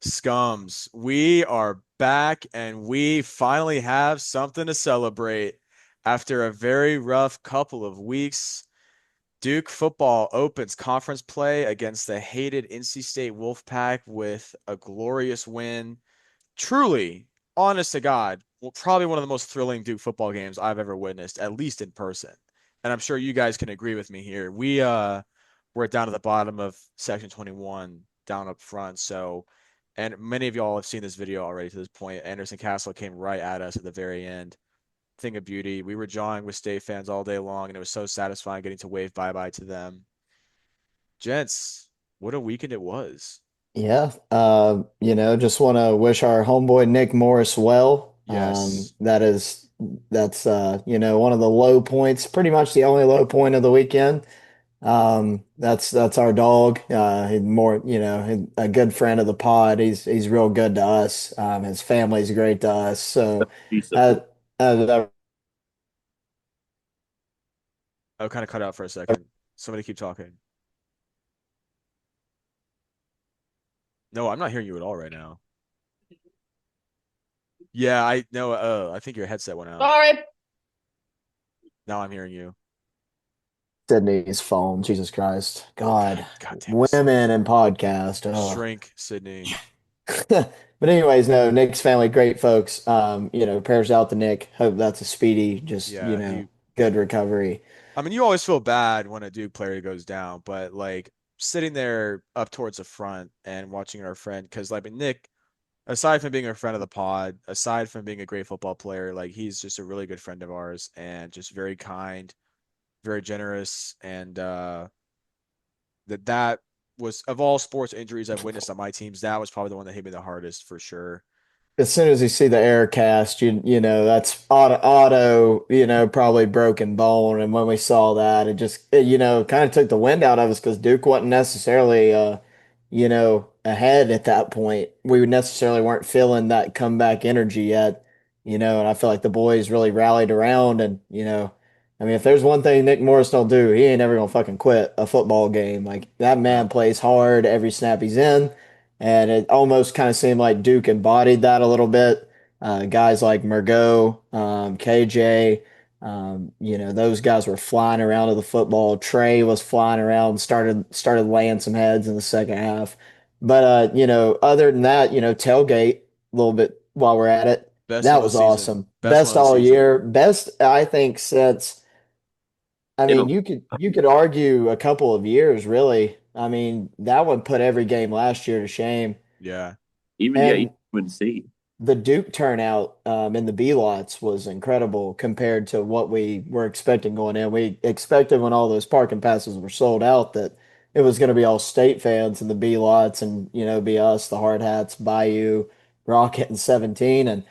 Scums, we are back and we finally have something to celebrate. After a very rough couple of weeks, Duke football opens conference play against the hated NC State Wolfpack with a glorious win. Truly, honest to God, probably one of the most thrilling Duke football games I've ever witnessed, at least in person. And I'm sure you guys can agree with me here. We're down at the bottom of section 21, down up front. So, and many of y'all have seen this video already to this point. Anderson Castle came right at us at the very end. Thing of beauty. We were jawing with State fans all day long, and it was so satisfying getting to wave bye-bye to them. Gents, what a weekend it was. Yeah, just want to wish our homeboy Nick Morris well. Yes. That's one of the low points, pretty much the only low point of the weekend. That's our dog. He's more, a good friend of the pod. He's real good to us. His family's great to us. So, Piece of uh, uh, I'll kind of cut out for a second. Somebody keep talking. No, I'm not hearing you at all right now. Yeah, I know. I think your headset went out. Sorry. Now I'm hearing you. Sydney's phone. Jesus Christ, Oh God, God, God damn it, women Sydney. and podcast. Shrink, Sydney. But anyways, no, Nick's family, great folks. Prayers out to Nick. Hope that's a speedy, just, Yeah, he. good recovery. I mean, you always feel bad when a Duke player goes down, but like sitting there up towards the front and watching our friend, because like Nick, aside from being a friend of the pod, aside from being a great football player, like he's just a really good friend of ours and just very kind, very generous, and that was of all sports injuries I've witnessed on my teams, that was probably the one that hit me the hardest for sure. As soon as you see the air cast, that's auto, probably broken bone. And when we saw that, kind of took the wind out of us because Duke wasn't necessarily, ahead at that point. We necessarily weren't feeling that comeback energy yet, and I feel like the boys really rallied around. And, I mean, if there's one thing Nick Morris don't do, he ain't ever gonna fucking quit a football game. Like that man No. plays hard every snap he's in. And it almost kind of seemed like Duke embodied that a little bit. Guys like Mergo, KJ, those guys were flying around to the football. Trey was flying around, started laying some heads in the second half. But other than that, tailgate a little bit while we're at it. Best one That of the was season. awesome. Best one Best of the all season. year. Best I think since I in mean, a, you could argue a couple of years, really. I mean, that would put every game last year to shame. Yeah. even yeah, you And would see. the Duke turnout in the B lots was incredible compared to what we were expecting going in. We expected when all those parking passes were sold out that it was going to be all state fans in the B lots and be us, the hard hats, Bayou, Rocket, and 17, and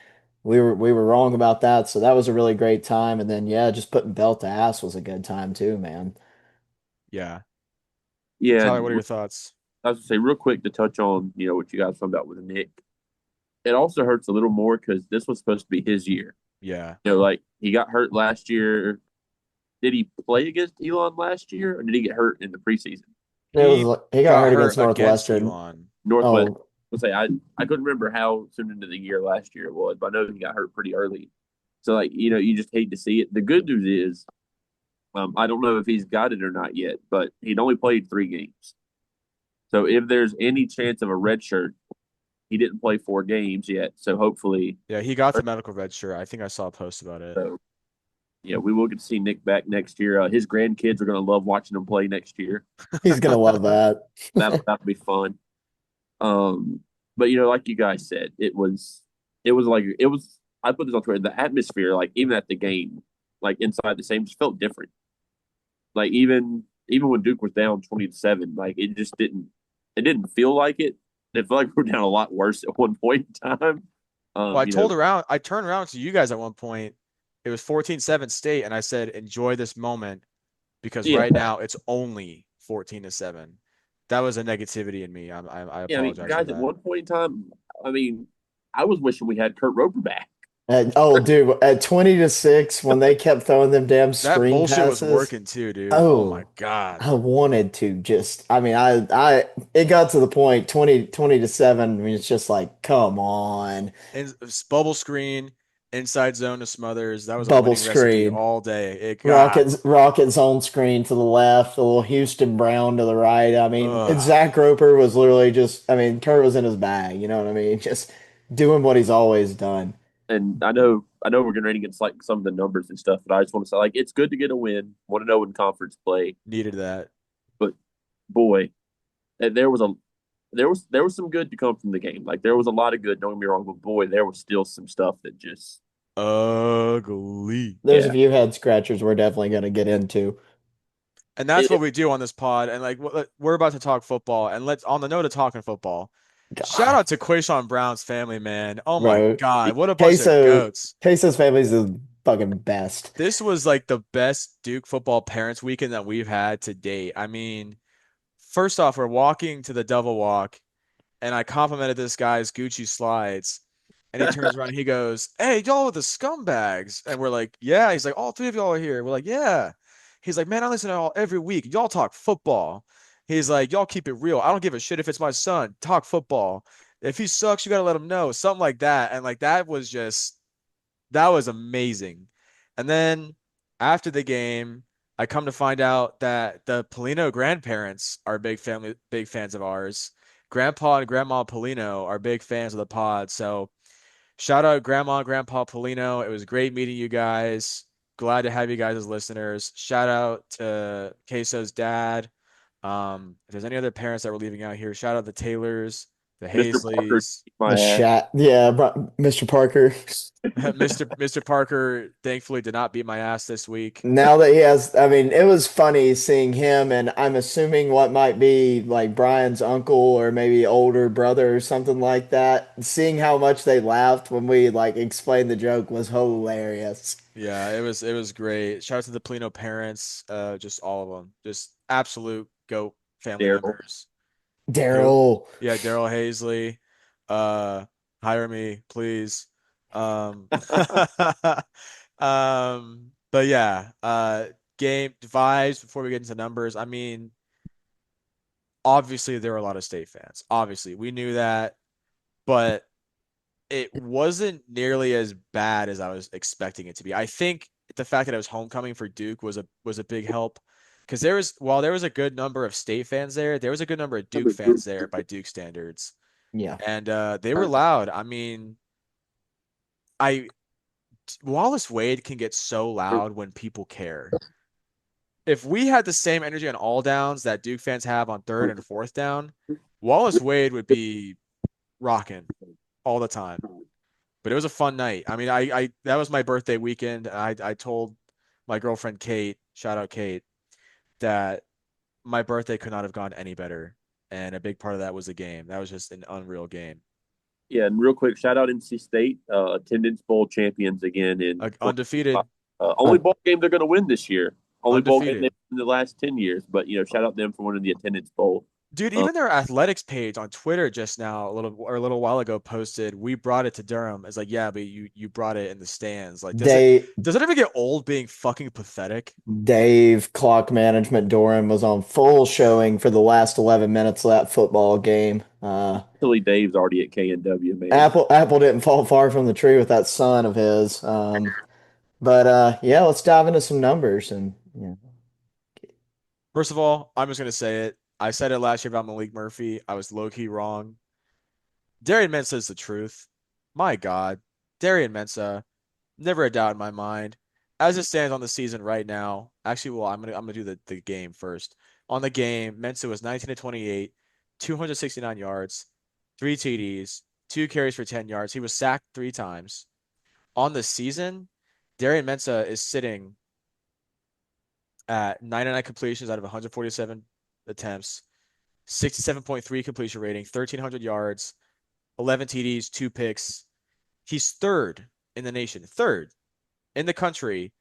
we were wrong about that. So that was a really great time. And then yeah, just putting belt to ass was a good time too, man. Yeah. Yeah, Tyler, what are your thoughts? I was gonna say real quick to touch on what you guys talking about with Nick. It also hurts a little more because this was supposed to be his year. Yeah. Like he got hurt last year. Did he play against Elon last year, or did he get hurt in the preseason? It was He like he got got hurt hurt against against Northwestern. Elon. Northwest. Oh, Let's say I couldn't remember how soon into the year last year it was, but I know he got hurt pretty early. So like you just hate to see it. The good news is, I don't know if he's got it or not yet, but he'd only played 3 games. So if there's any chance of a red shirt, he didn't play 4 games yet. So hopefully, Yeah, he got the medical red shirt. I think I saw a post about it. so yeah, we will get to see Nick back next year. His grandkids are going to love watching him play next year. he's gonna love that. That'll be fun. Um, but like you guys said, it was like it was. I put this on Twitter. The atmosphere, like even at the game, like inside the same, just felt different. Like even when Duke was down 20-7, like it didn't feel like it. It felt like we were down a lot worse at one point in time. Well, Um, you know, I turned around to you guys at one point. It was 14-7 state, and I said, enjoy this moment because yeah, right now it's only 14-7. That was a negativity in me. I yeah. I mean, apologize for guys, at that. one point in time, I mean, I was wishing we had Kurt Roper back. Dude, at 20-6, when they kept throwing them damn That screen bullshit was passes, working too, dude. Oh my oh, God. I wanted to just, I mean, it got to the point 20-7. I mean, it's just like, come on, And bubble screen, inside zone to Smothers. That was a bubble winning recipe screen, all day. It got Rocket zone screen to the left, a little Houston Brown to the right. I mean, and ugh, Zach Roper was literally just, I mean, Kurt was in his bag. You know what I mean? Just doing what he's always done. And I know we're getting ready against like some of the numbers and stuff, but I just want to say like it's good to get a win. Want to know in conference play, needed that. but boy, there was some good to come from the game. Like there was a lot of good. Don't get me wrong, but boy, there was still some stuff that just Ugly. There's a yeah. few head scratchers we're definitely going to get into. And that's what It, we do on this pod. And like we're about to talk football. And let's on the note of talking football, shout God, out to Quayshawn Brown's family, man. Oh my bro. God, what a bunch of Queso, goats. Queso's family's the fucking best. This was like the best Duke football parents weekend that we've had to date. I mean, first off, we're walking to the double walk, and I complimented this guy's Gucci slides. And he turns around and he goes, "Hey, y'all are the scumbags." And we're like, "Yeah." He's like, "All three of y'all are here." We're like, "Yeah." He's like, "Man, I listen to y'all every week. Y'all talk football." He's like, "Y'all keep it real. I don't give a shit if it's my son. Talk football. If he sucks, you gotta let him know." Something like that. And like that was amazing. And then after the game, I come to find out that the Polino grandparents are big fans of ours. Grandpa and Grandma Polino are big fans of the pod. So shout out Grandma and Grandpa Polino. It was great meeting you guys. Glad to have you guys as listeners. Shout out to Queso's dad. If there's any other parents that we're leaving out here, shout out the Taylors, the Mr. Parker, Haysleys. my ass. Yeah, Mr. Parker. Mr. Parker thankfully did not beat my ass this week. Now that he has, I mean, it was funny seeing him, and I'm assuming what might be like Brian's uncle or maybe older brother or something like that. Seeing how much they laughed when we like explained the joke was hilarious. Yeah, it was great. Shout out to the Polino parents, just all of them, just absolute goat family Daryl. members. Who? Daryl. Yeah, Daryl Hazley. Uh, hire me, please. Um, but yeah, game vibes before we get into numbers. I mean, obviously there were a lot of state fans. Obviously, we knew that, but it wasn't nearly as bad as I was expecting it to be. I think the fact that it was homecoming for Duke was a big help because while there was a good number of state fans there, there was a good number of Duke fans there by Duke standards, Yeah. and they were loud. I mean, I Wallace Wade can get so loud when people care. If we had the same energy on all downs that Duke fans have on third and fourth down, Wallace Wade would be rocking all the time. But it was a fun night. I mean, I that was my birthday weekend. I told my girlfriend Kate, shout out Kate, that my birthday could not have gone any better. And a big part of that was the game. That was just an unreal game. Yeah, and real quick, shout out NC State, attendance bowl champions again in 2025. Undefeated, Only bowl game they're going to win this year. Only bowl game they've undefeated. won in the last 10 years. But shout out them for winning the attendance bowl. Dude, Um, even their athletics page on Twitter just now a little while ago posted, "We brought it to Durham." It's like, yeah, but you brought it in the stands. Like, Dave, does it ever get old being fucking pathetic? Dave, clock management Doran was on full showing for the last 11 minutes of that football game. Silly Dave's already at KNW, man. Apple didn't fall far from the tree with that son of his. But yeah, let's dive into some numbers and yeah. First of all, I'm just gonna say it. I said it last year about Malik Murphy. I was low key wrong. Darian Mensah is the truth. My God, Darian Mensah, never a doubt in my mind. As it stands on the season right now, actually, well, I'm gonna do the game first. On the game, Mensah was 19 to 28, 269 yards, three TDs, two carries for 10 yards. He was sacked three times. On the season, Darian Mensah is sitting at 99 completions out of 147 attempts, 67.3 completion rating, 1,300 yards, 11 TDs, two picks. He's third in the nation, third in the country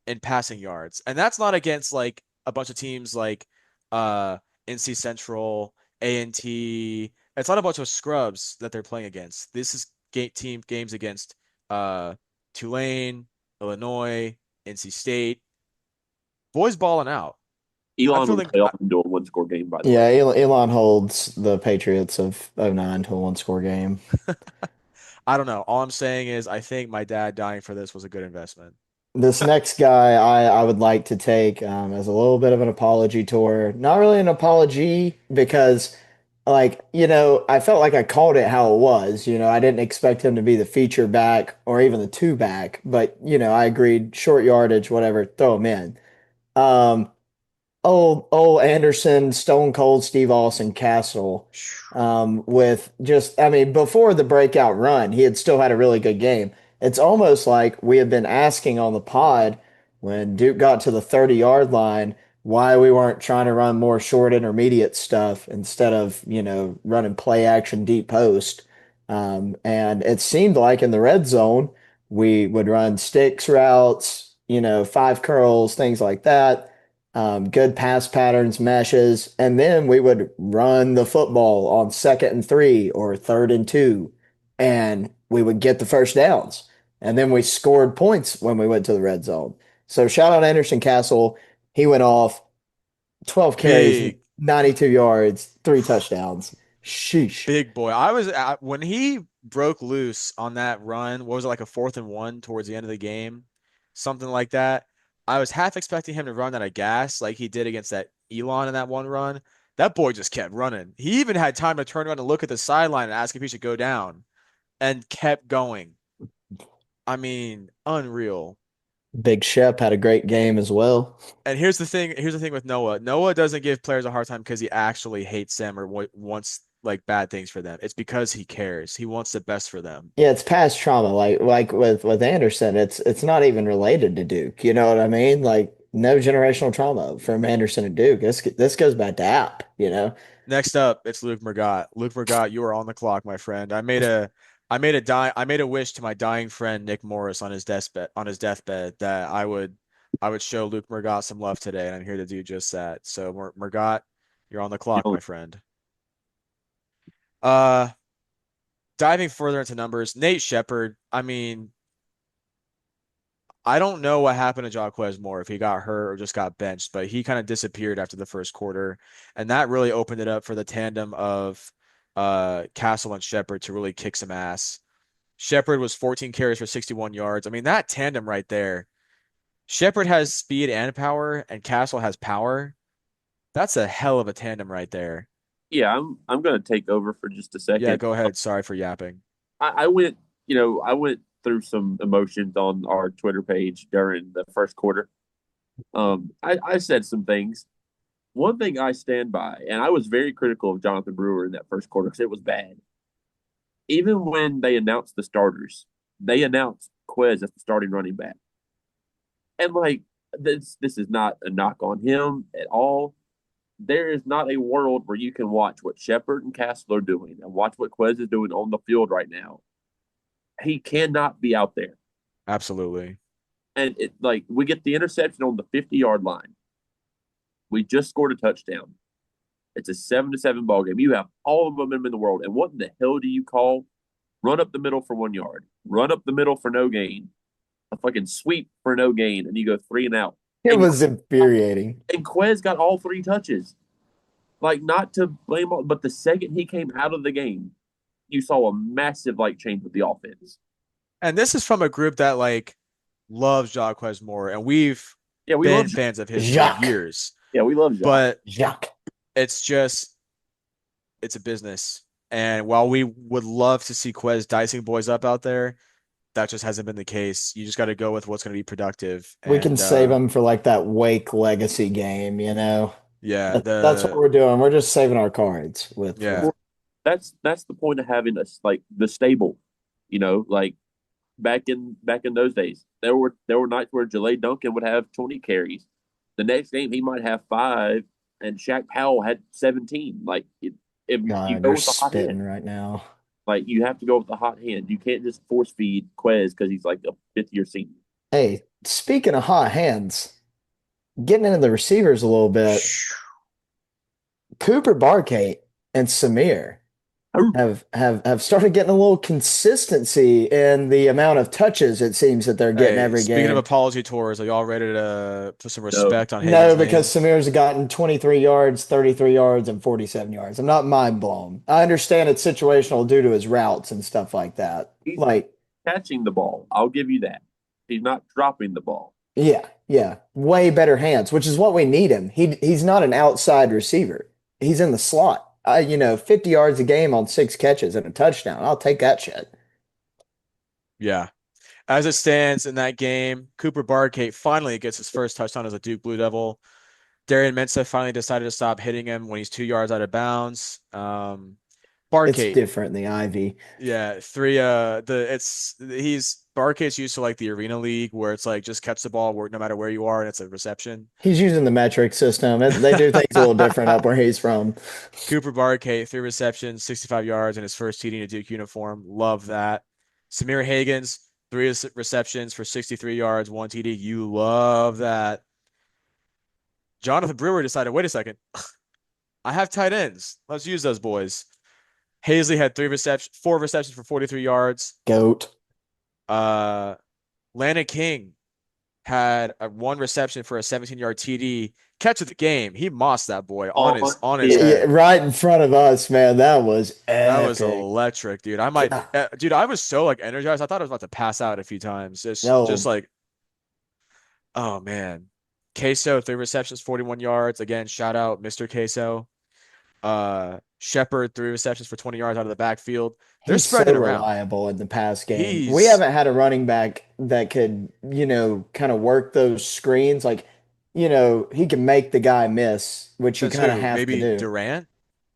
in passing yards. And that's not against like a bunch of teams like uh NC Central, A&T. It's not a bunch of scrubs that they're playing against. This is games against uh, Tulane, Illinois, NC State. Boys balling out. I'm Elon would feeling. play off into a one score game, by the Yeah, way. Elon holds the Patriots of '09 to a one-score game. I don't know. All I'm saying is I think my dad dying for this was a good investment. This next guy I would like to take as a little bit of an apology tour. Not really an apology because, like, I felt like I called it how it was. I didn't expect him to be the feature back or even the two back, but, I agreed short yardage, whatever, throw him in. Um, old Anderson, Stone Cold Steve Austin Castle, with just, I mean, before the breakout run, he had still had a really good game. It's almost like we had been asking on the pod when Duke got to the 30-yard line why we weren't trying to run more short intermediate stuff instead of, running play action deep post. And it seemed like in the red zone, we would run sticks routes, five curls, things like that, good pass patterns, meshes, and then we would run the football on 2nd and 3 or 3rd and 2, and we would get the first downs. And then we scored points when we went to the red zone. So shout out Anderson Castle. He went off 12 carries, Big 92 yards, three touchdowns. Sheesh. Big boy. When he broke loose on that run, what was it, like a 4th and 1 towards the end of the game? Something like that. I was half expecting him to run out of gas like he did against that Elon in that one run. That boy just kept running. He even had time to turn around and look at the sideline and ask if he should go down and kept going. I mean, unreal. Big Shep had a great game as well. And here's the thing with Noah. Noah doesn't give players a hard time because he actually hates them or wants like bad things for them. It's because he cares. He wants the best for them. Yeah, it's past trauma. Like with Anderson, it's not even related to Duke. You know what I mean? Like no generational trauma from Anderson to Duke. This goes back to App. Next up, it's Luke Mergott. Luke Mergott, you are on the clock, my friend. I made a wish to my dying friend Nick Morris on his deathbed that I would show Luke Mergott some love today, and I'm here to do just that. So Mergott, you're on the You clock, know, my friend. Uh, Diving further into numbers, Nate Shepard. I mean, I don't know what happened to Jacquez Moore if he got hurt or just got benched, but he kind of disappeared after the first quarter, and that really opened it up for the tandem of Castle and Shepard to really kick some ass. Shepard was 14 carries for 61 yards. I mean, that tandem right there. Shepard has speed and power, and Castle has power. That's a hell of a tandem right there. yeah, I'm gonna take over for just a Yeah, second. go ahead. Sorry for yapping. I went, I went through some emotions on our Twitter page during the first quarter. I said some things. One thing I stand by, and I was very critical of Jonathan Brewer in that first quarter because it was bad. Even when they announced the starters, they announced Quez as the starting running back. And like this is not a knock on him at all. There is not a world where you can watch what Shepard and Castle are doing and watch what Quez is doing on the field right now. He cannot be out there. Absolutely. And it like we get the interception on the 50-yard line. We just scored a touchdown. It's a 7-7 ball game. You have all the momentum in the world. And what in the hell do you call run up the middle for 1 yard, run up the middle for no gain, a fucking sweep for no gain, and you go three and out. It And was infuriating. Quez got all three touches. Like not to blame, but the second he came out of the game, you saw a massive like change with the offense. And this is from a group that like loves Jacquez Moore, and we've Yeah, we love. been fans of his for Jacques. years. Yeah, we love Jacques. But Jacques. it's just it's a business. And while we would love to see Quez dicing boys up out there, that just hasn't been the case. You just got to go with what's going to be productive. We can And save him for like that Wake Legacy game. yeah, That's what the we're doing. We're just saving our cards with yeah, Well, that's the point of having us like the stable. Like back in those days, there were nights where Jalay Duncan would have 20 carries. The next game he might have five, and Shaq Powell had 17. Like if you God, go you're with the hot hand, spitting right now. like you have to go with the hot hand. You can't just force feed Quez because he's like a fifth-year senior. Hey, speaking of hot hands, getting into the receivers a little bit, Cooper Barkate and Samir. have started getting a little consistency in the amount of touches it seems that they're getting Hey, every speaking of game. apology tours, are y'all ready to put some No, respect on No, Hagen's because name? Samir's gotten 23 yards, 33 yards, and 47 yards. I'm not mind blown. I understand it's situational due to his routes and stuff like that. he's Like, catching the ball. I'll give you that. He's not dropping the ball. yeah, yeah, way better hands, which is what we need him. He's not an outside receiver. He's in the slot. 50 yards a game on 6 catches and a touchdown. I'll take that shit. Yeah. As it stands in that game, Cooper Barkate finally gets his first touchdown as a Duke Blue Devil. Darian Mensah finally decided to stop hitting him when he's 2 yards out of bounds. It's Barkate, different in the Ivy. yeah, three. He's Barkate's used to like the Arena League where it's like just catch the ball where no matter where you are and it's a reception. He's using the metric system. They do things a little different up where he's from. Cooper Barkate, 3 receptions, 65 yards in his first TD in a Duke uniform. Love that. Samir Hagens, 3 receptions for 63 yards, 1 TD. You love that. Jonathan Brewer decided, wait a second, I have tight ends. Let's use those boys. Hazley had 4 receptions for 43 yards. Goat. Uh, Landon King had 1 reception for a 17-yard TD. Catch of the game. He mossed that boy on On his his Yeah, head. right in front of us, man. That was That was epic. electric, dude. God, Dude, I was so like energized. I thought I was about to pass out a few times. Just no, like, oh man. Queso, 3 receptions, 41 yards. Again, shout out Mr. Queso. Shepard, 3 receptions for 20 yards out of the backfield. They're he's so spreading it around. reliable in the pass game. We He's haven't had a running back that could, kind of work those screens. Like, he can make the guy miss, which you Says kind of who? have to Maybe do. Durant?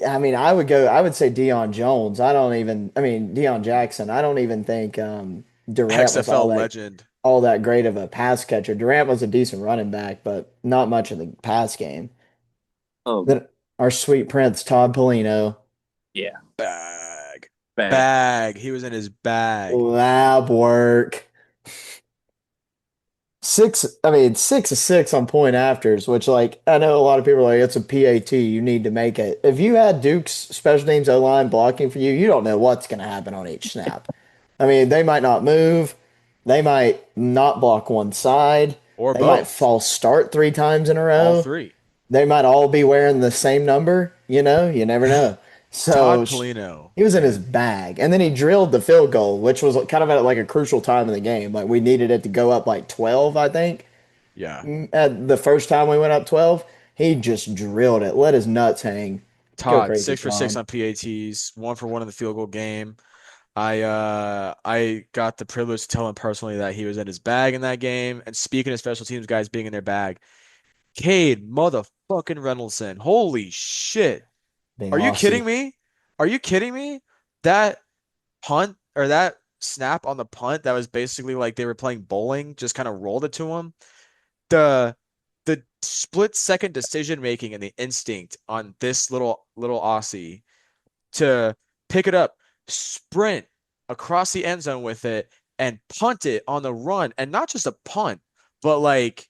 I mean, I would say Deion Jones. I mean, Deion Jackson. I don't even think Durant was XFL legend. all that great of a pass catcher. Durant was a decent running back, but not much in the pass game. um Then our sweet prince, Todd Polino, yeah, Bag. bag. Bag. He was in his bag. lab work. I mean, 6 of 6 on point afters, which, like, I know a lot of people are like, it's a PAT, you need to make it. If you had Duke's special teams O line blocking for you, you don't know what's going to happen on each snap. I mean, they might not move, they might not block one side, Or they might both. false start 3 times in a All row, three. they might all be wearing the same number, you never know. So Todd Polino, he was in his man. bag, and then he drilled the field goal, which was kind of at like a crucial time in the game. Like we needed it to go up like 12, I think. Yeah. At the first time we went up 12, he just drilled it, let his nuts hang. Go Todd, crazy, 6 for 6 Tom. on PATs, 1 for 1 in the field goal game. I got the privilege to tell him personally that he was in his bag in that game. And speaking of special teams guys being in their bag, Cade motherfucking Reynoldson. Holy shit. Being Are you kidding Aussie. me? Are you kidding me? That punt or that snap on the punt that was basically like they were playing bowling, just kind of rolled it to him. The the split second decision making and the instinct on this little Aussie to pick it up, sprint across the end zone with it, and punt it on the run, and not just a punt, but like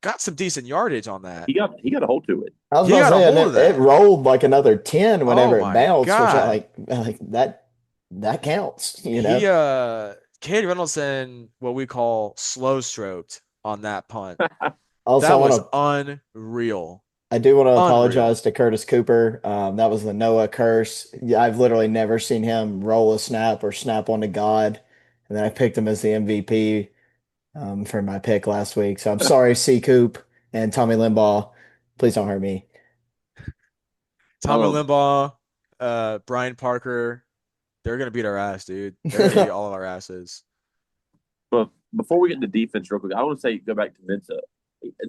got some decent yardage on that. He got a hold to it. I was He about to got a say, and hold of it that. rolled like another 10 Oh whenever it my bounced, which I God. like that counts. Cade Reynoldson, what we call slow stroked on that punt. Also, That was unreal. I do want to Unreal. apologize to Curtis Cooper. That was the Noah curse. Yeah, I've literally never seen him roll a snap or snap one to God. And then I picked him as the MVP for my pick last week. So I'm sorry, C. Coop and Tommy Limbaugh. Please don't hurt me. Tommy Um, Limbaugh, Brian Parker, they're gonna beat our ass, dude. They're gonna beat all of our asses. but before we get into defense, real quick, I want to say go back to Mensa.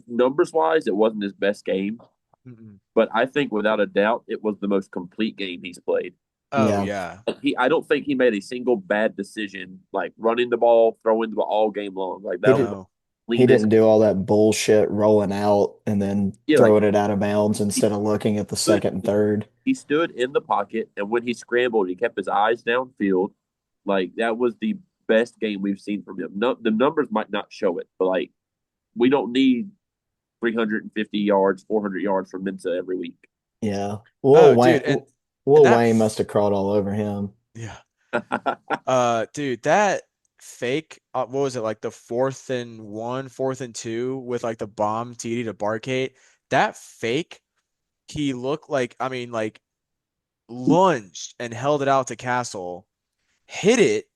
Numbers wise, it wasn't his best game, Mm-mm. but I think without a doubt, it was the most complete game he's played. Oh Yeah. yeah. I don't think he made a single bad decision, like running the ball, throwing the ball all game long. Like He that was did the No. he cleanest. didn't do all that bullshit rolling out and then Yeah, like throwing it out of bounds he instead of looking at the stood, second and third. he stood in the pocket, and when he scrambled, he kept his eyes downfield. Like that was the best game we've seen from him. No, the numbers might not show it, but like we don't need 350 yards, 400 yards from Mensa every week. Yeah. Oh, dude, and And Lil Wayne must have crawled all over him. yeah. Dude, that fake, what was it, like the 4th and 1, 4th and 2 with like the bomb TD to Barkate? That fake, he looked like, I mean, like lunged and held it out to Castle, hit it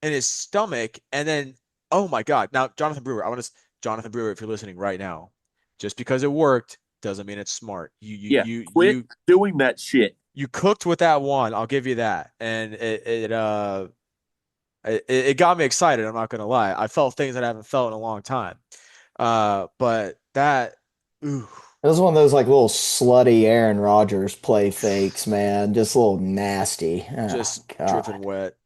in his stomach, and then, oh my God. Now, Jonathan Brewer, if you're listening right now, just because it worked doesn't mean it's smart. Yeah, quit doing that shit. You cooked with that one. I'll give you that. And it got me excited. I'm not gonna lie. I felt things that I haven't felt in a long time. But that, ooh, It was one of those like little slutty Aaron Rodgers play fakes, man. Just a little nasty. Oh just dripping God. wet.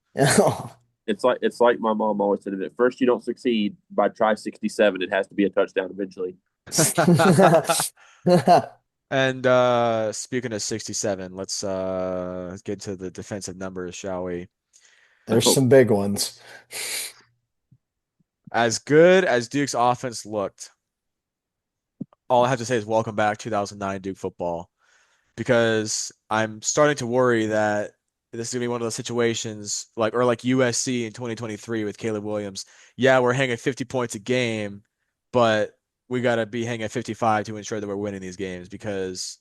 It's like my mom always said. At first, you don't succeed. By try 67, it has to be a touchdown eventually. And speaking of 67, let's get to the defensive numbers, shall we? There's Oh, some big ones. As good as Duke's offense looked, all I have to say is welcome back 2009 Duke football, because I'm starting to worry that this is gonna be one of those situations like USC in 2023 with Caleb Williams. Yeah, we're hanging 50 points a game, but we gotta be hanging 55 to ensure that we're winning these games, because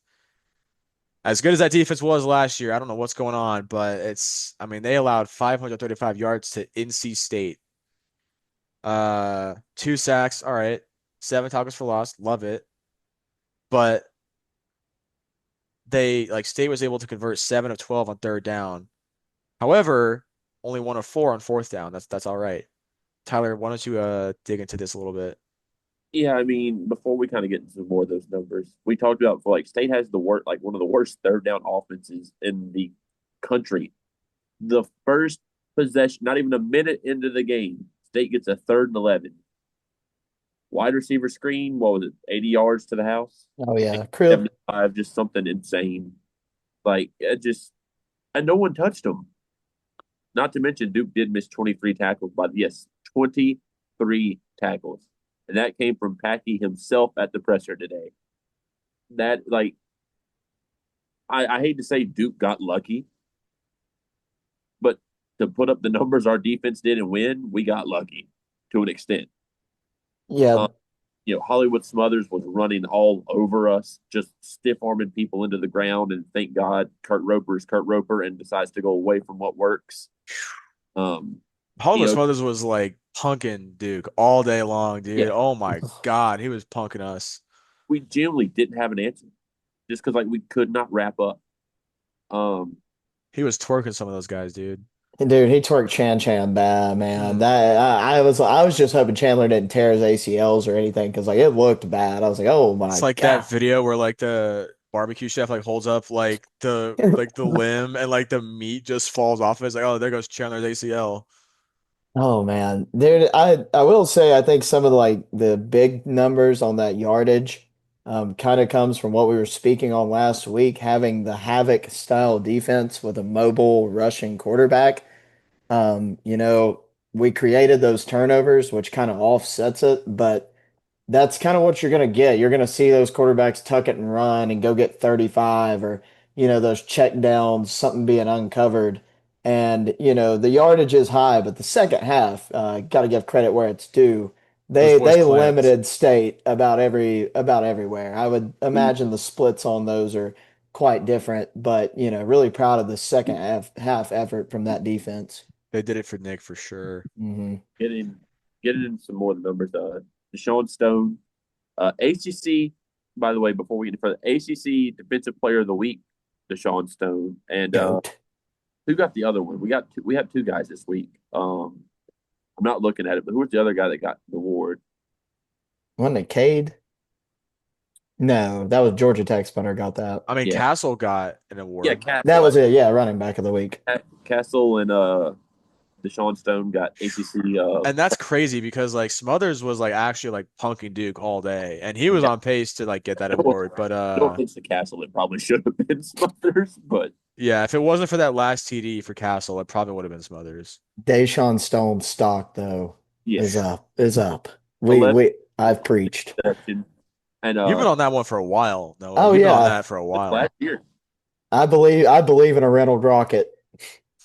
as good as that defense was last year, I don't know what's going on, but I mean, they allowed 535 yards to NC State. 2 sacks, all right. 7 tackles for loss, love it. But State was able to convert 7 of 12 on 3rd down. However, only 1 of 4 on 4th down. That's all right. Tyler, why don't you dig into this a little bit? yeah, I mean, before we kind of get into more of those numbers, we talked about for like State has the worst, like one of the worst third down offenses in the country. The first possession, not even a minute into the game, State gets a 3rd and 11. Wide receiver screen, what was it, 80 yards to the house? Oh Like yeah. Crib. 75, just something insane. Like, it just, and no one touched them. Not to mention, Duke did miss 23 tackles, but yes, 23 tackles. And that came from Packy himself at the presser today. That, like, I hate to say Duke got lucky, but to put up the numbers our defense did and win, we got lucky to an extent. Yeah. Um, Hollywood Smothers was running all over us, just stiff arming people into the ground. And thank God Kurt Roper is Kurt Roper and decides to go away from what works. Um, Hollywood you know, Smothers was like punking Duke all day long, dude. yeah, Oh my God, he was punking us. we generally didn't have an answer just because like we could not wrap up. Um, He was twerking some of those guys, dude. Dude, he twerked Chan Chan bad, man. Mm. That I was just hoping Chandler didn't tear his ACLs or anything because like it looked bad. I was like, oh It's my like that God. video where like the barbecue chef like holds up like the limb and like the meat just falls off of it. It's like, oh, there goes Chandler's ACL. Oh man, dude, I will say I think some of like the big numbers on that yardage kind of comes from what we were speaking on last week, having the Havoc style defense with a mobile rushing quarterback. You know, we created those turnovers, which kind of offsets it, but that's kind of what you're going to get. You're going to see those quarterbacks tuck it and run and go get 35 or, those check downs, something being uncovered. And, the yardage is high, but the second half, got to give credit where it's due. Those boys They clamped. limited State about everywhere. I would we imagine the splits on those are quite different, but, really proud of the second half effort from that defense. They did it for Nick for sure. Hmm. getting getting in some more of the numbers. Deshaun Stone, ACC. By the way, before we get further, ACC Defensive Player of the Week, Deshaun Stone, and Goat. who got the other one? We have two guys this week. I'm not looking at it, but who was the other guy that got the award? Wasn't it Cade? No, that was Georgia Tech's punter got that. I mean, Yeah, Castle got an yeah, award. That Castle. was it. Yeah, running back of the week. Castle and Deshaun Stone got ACC. And that's crazy because like Smothers was like actually like punking Duke all day, and he was Yeah, on pace to like get that no, award. But no offense to Castle, it probably should have been Smothers, but yeah, if it wasn't for that last TD for Castle, it probably would have been Smothers. Deshaun Stone's stock though yeah, is up. Is up. 11 I've preached. interception. And You've been on that one for a while, Noah. Oh You've been on yeah. that for a last while. year. I believe in a Reynolds rocket.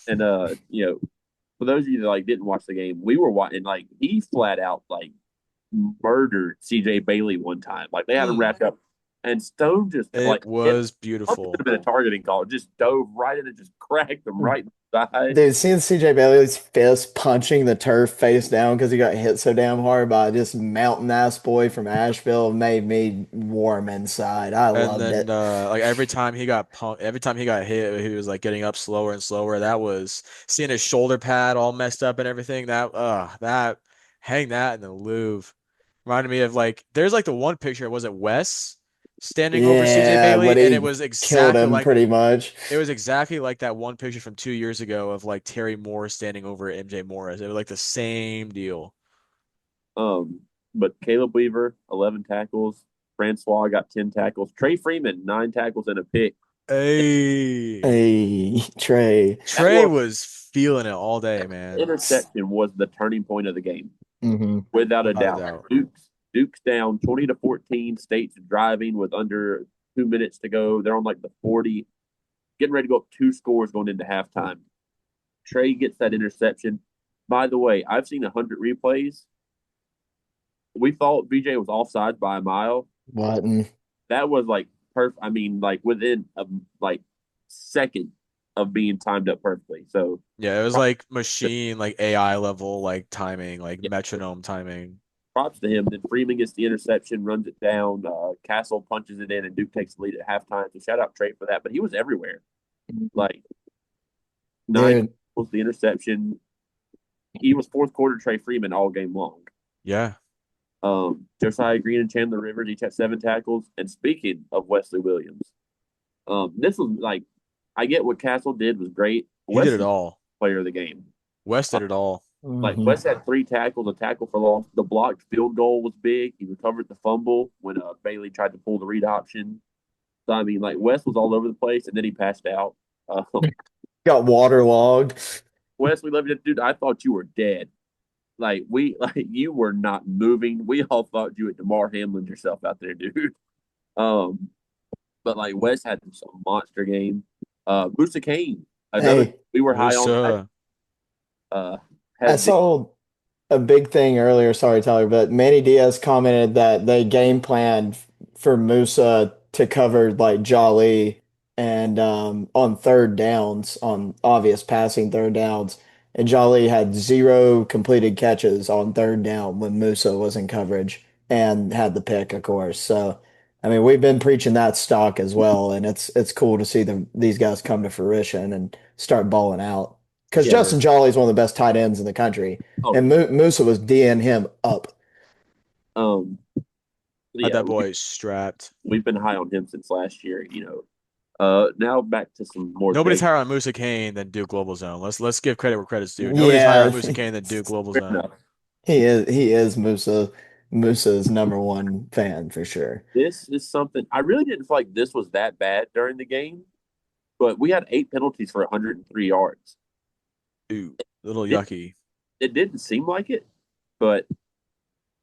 And for those of you that like didn't watch the game, we were watching. Like he flat out like murdered CJ Bailey one time. Like they had him Mm. wrapped up, and Stone just It like it was probably could beautiful. have been a targeting call. Just dove right in and just cracked him right in the side. Dude, seeing CJ Bailey's fist punching the turf face down because he got hit so damn hard by this mountain ass boy from Asheville made me warm inside. I And loved then it. like every time he got hit, he was like getting up slower and slower. That was seeing his shoulder pad all messed up and everything. That hang that in the Louvre. Reminded me of like there's like the one picture, was it Wes standing over CJ Yeah, Bailey? when And it he was killed exactly him like pretty much. that one picture from 2 years ago of like Terry Moore standing over MJ Morris. It was like the same deal. Um, but Caleb Weaver, 11 tackles. Francois got 10 tackles. Trey Freeman, 9 tackles and a pick. Hey. Hey, Trey. That Trey was was feeling it all day, man. interception was the turning point of the game, Hmm. without a Without a doubt. doubt. Duke's down 20-14. State's driving with under 2 minutes to go. They're on like the 40, getting ready to go up 2 scores going into halftime. Trey gets that interception. By the way, I've seen 100 replays. We thought BJ was offside by a mile. Button. That was like perfect. I mean, like within a like second of being timed up perfectly. So Yeah, it was props, like machine, like AI level, like timing, like yeah, metronome timing. props to him. Then Freeman gets the interception, runs it down. Castle punches it in, and Duke takes the lead at halftime. So shout out Trey for that. But he was everywhere. Like nine Dude, was the interception. He was fourth quarter Trey Freeman all game long. Yeah, Josiah Green and Chandler Rivers each had 7 tackles. And speaking of Wesley Williams, this was like I get what Castle did was great. he did it Wesley all. player of the game. West Uh, did it all. like hmm West had 3 tackles, a tackle for loss. The blocked field goal was big. He recovered the fumble when Bailey tried to pull the read option. So I mean, like West was all over the place, and then he passed out. got waterlogged. West, we love you, dude. I thought you were dead. Like we, like you were not moving. We all thought you had Damar Hamlin yourself out there, dude. Um, but like West had some monster game. Musa Kane, another. Hey, We were high on that. Musa. Uh, I had the saw a big thing earlier. Sorry, Tyler, but Manny Diaz commented that they game planned for Musa to cover like Jolly and on third downs, on obvious passing third downs. And Jolly had zero completed catches on third down when Musa was in coverage and had the pick, of course. So, I mean, we've been preaching that stock as well, and it's cool to see these guys come to fruition and start balling out. Because yeah. Justin Jolly is one of the best tight ends in the country, Oh and yeah. Musa was D'ing him up. Um, Had yeah. that boy strapped. We've been high on him since last year. Now back to some more Nobody's Jake. higher on Musa Kane than Duke Global Zone. Let's give credit where credit's due. Nobody's higher Yeah, on Musa Kane than Duke Global Fair Zone. enough. he is Musa's number one fan for sure. This is something I really didn't feel like this was that bad during the game, but we had 8 penalties for 103 yards. Ooh, little It yucky. it didn't seem like it, but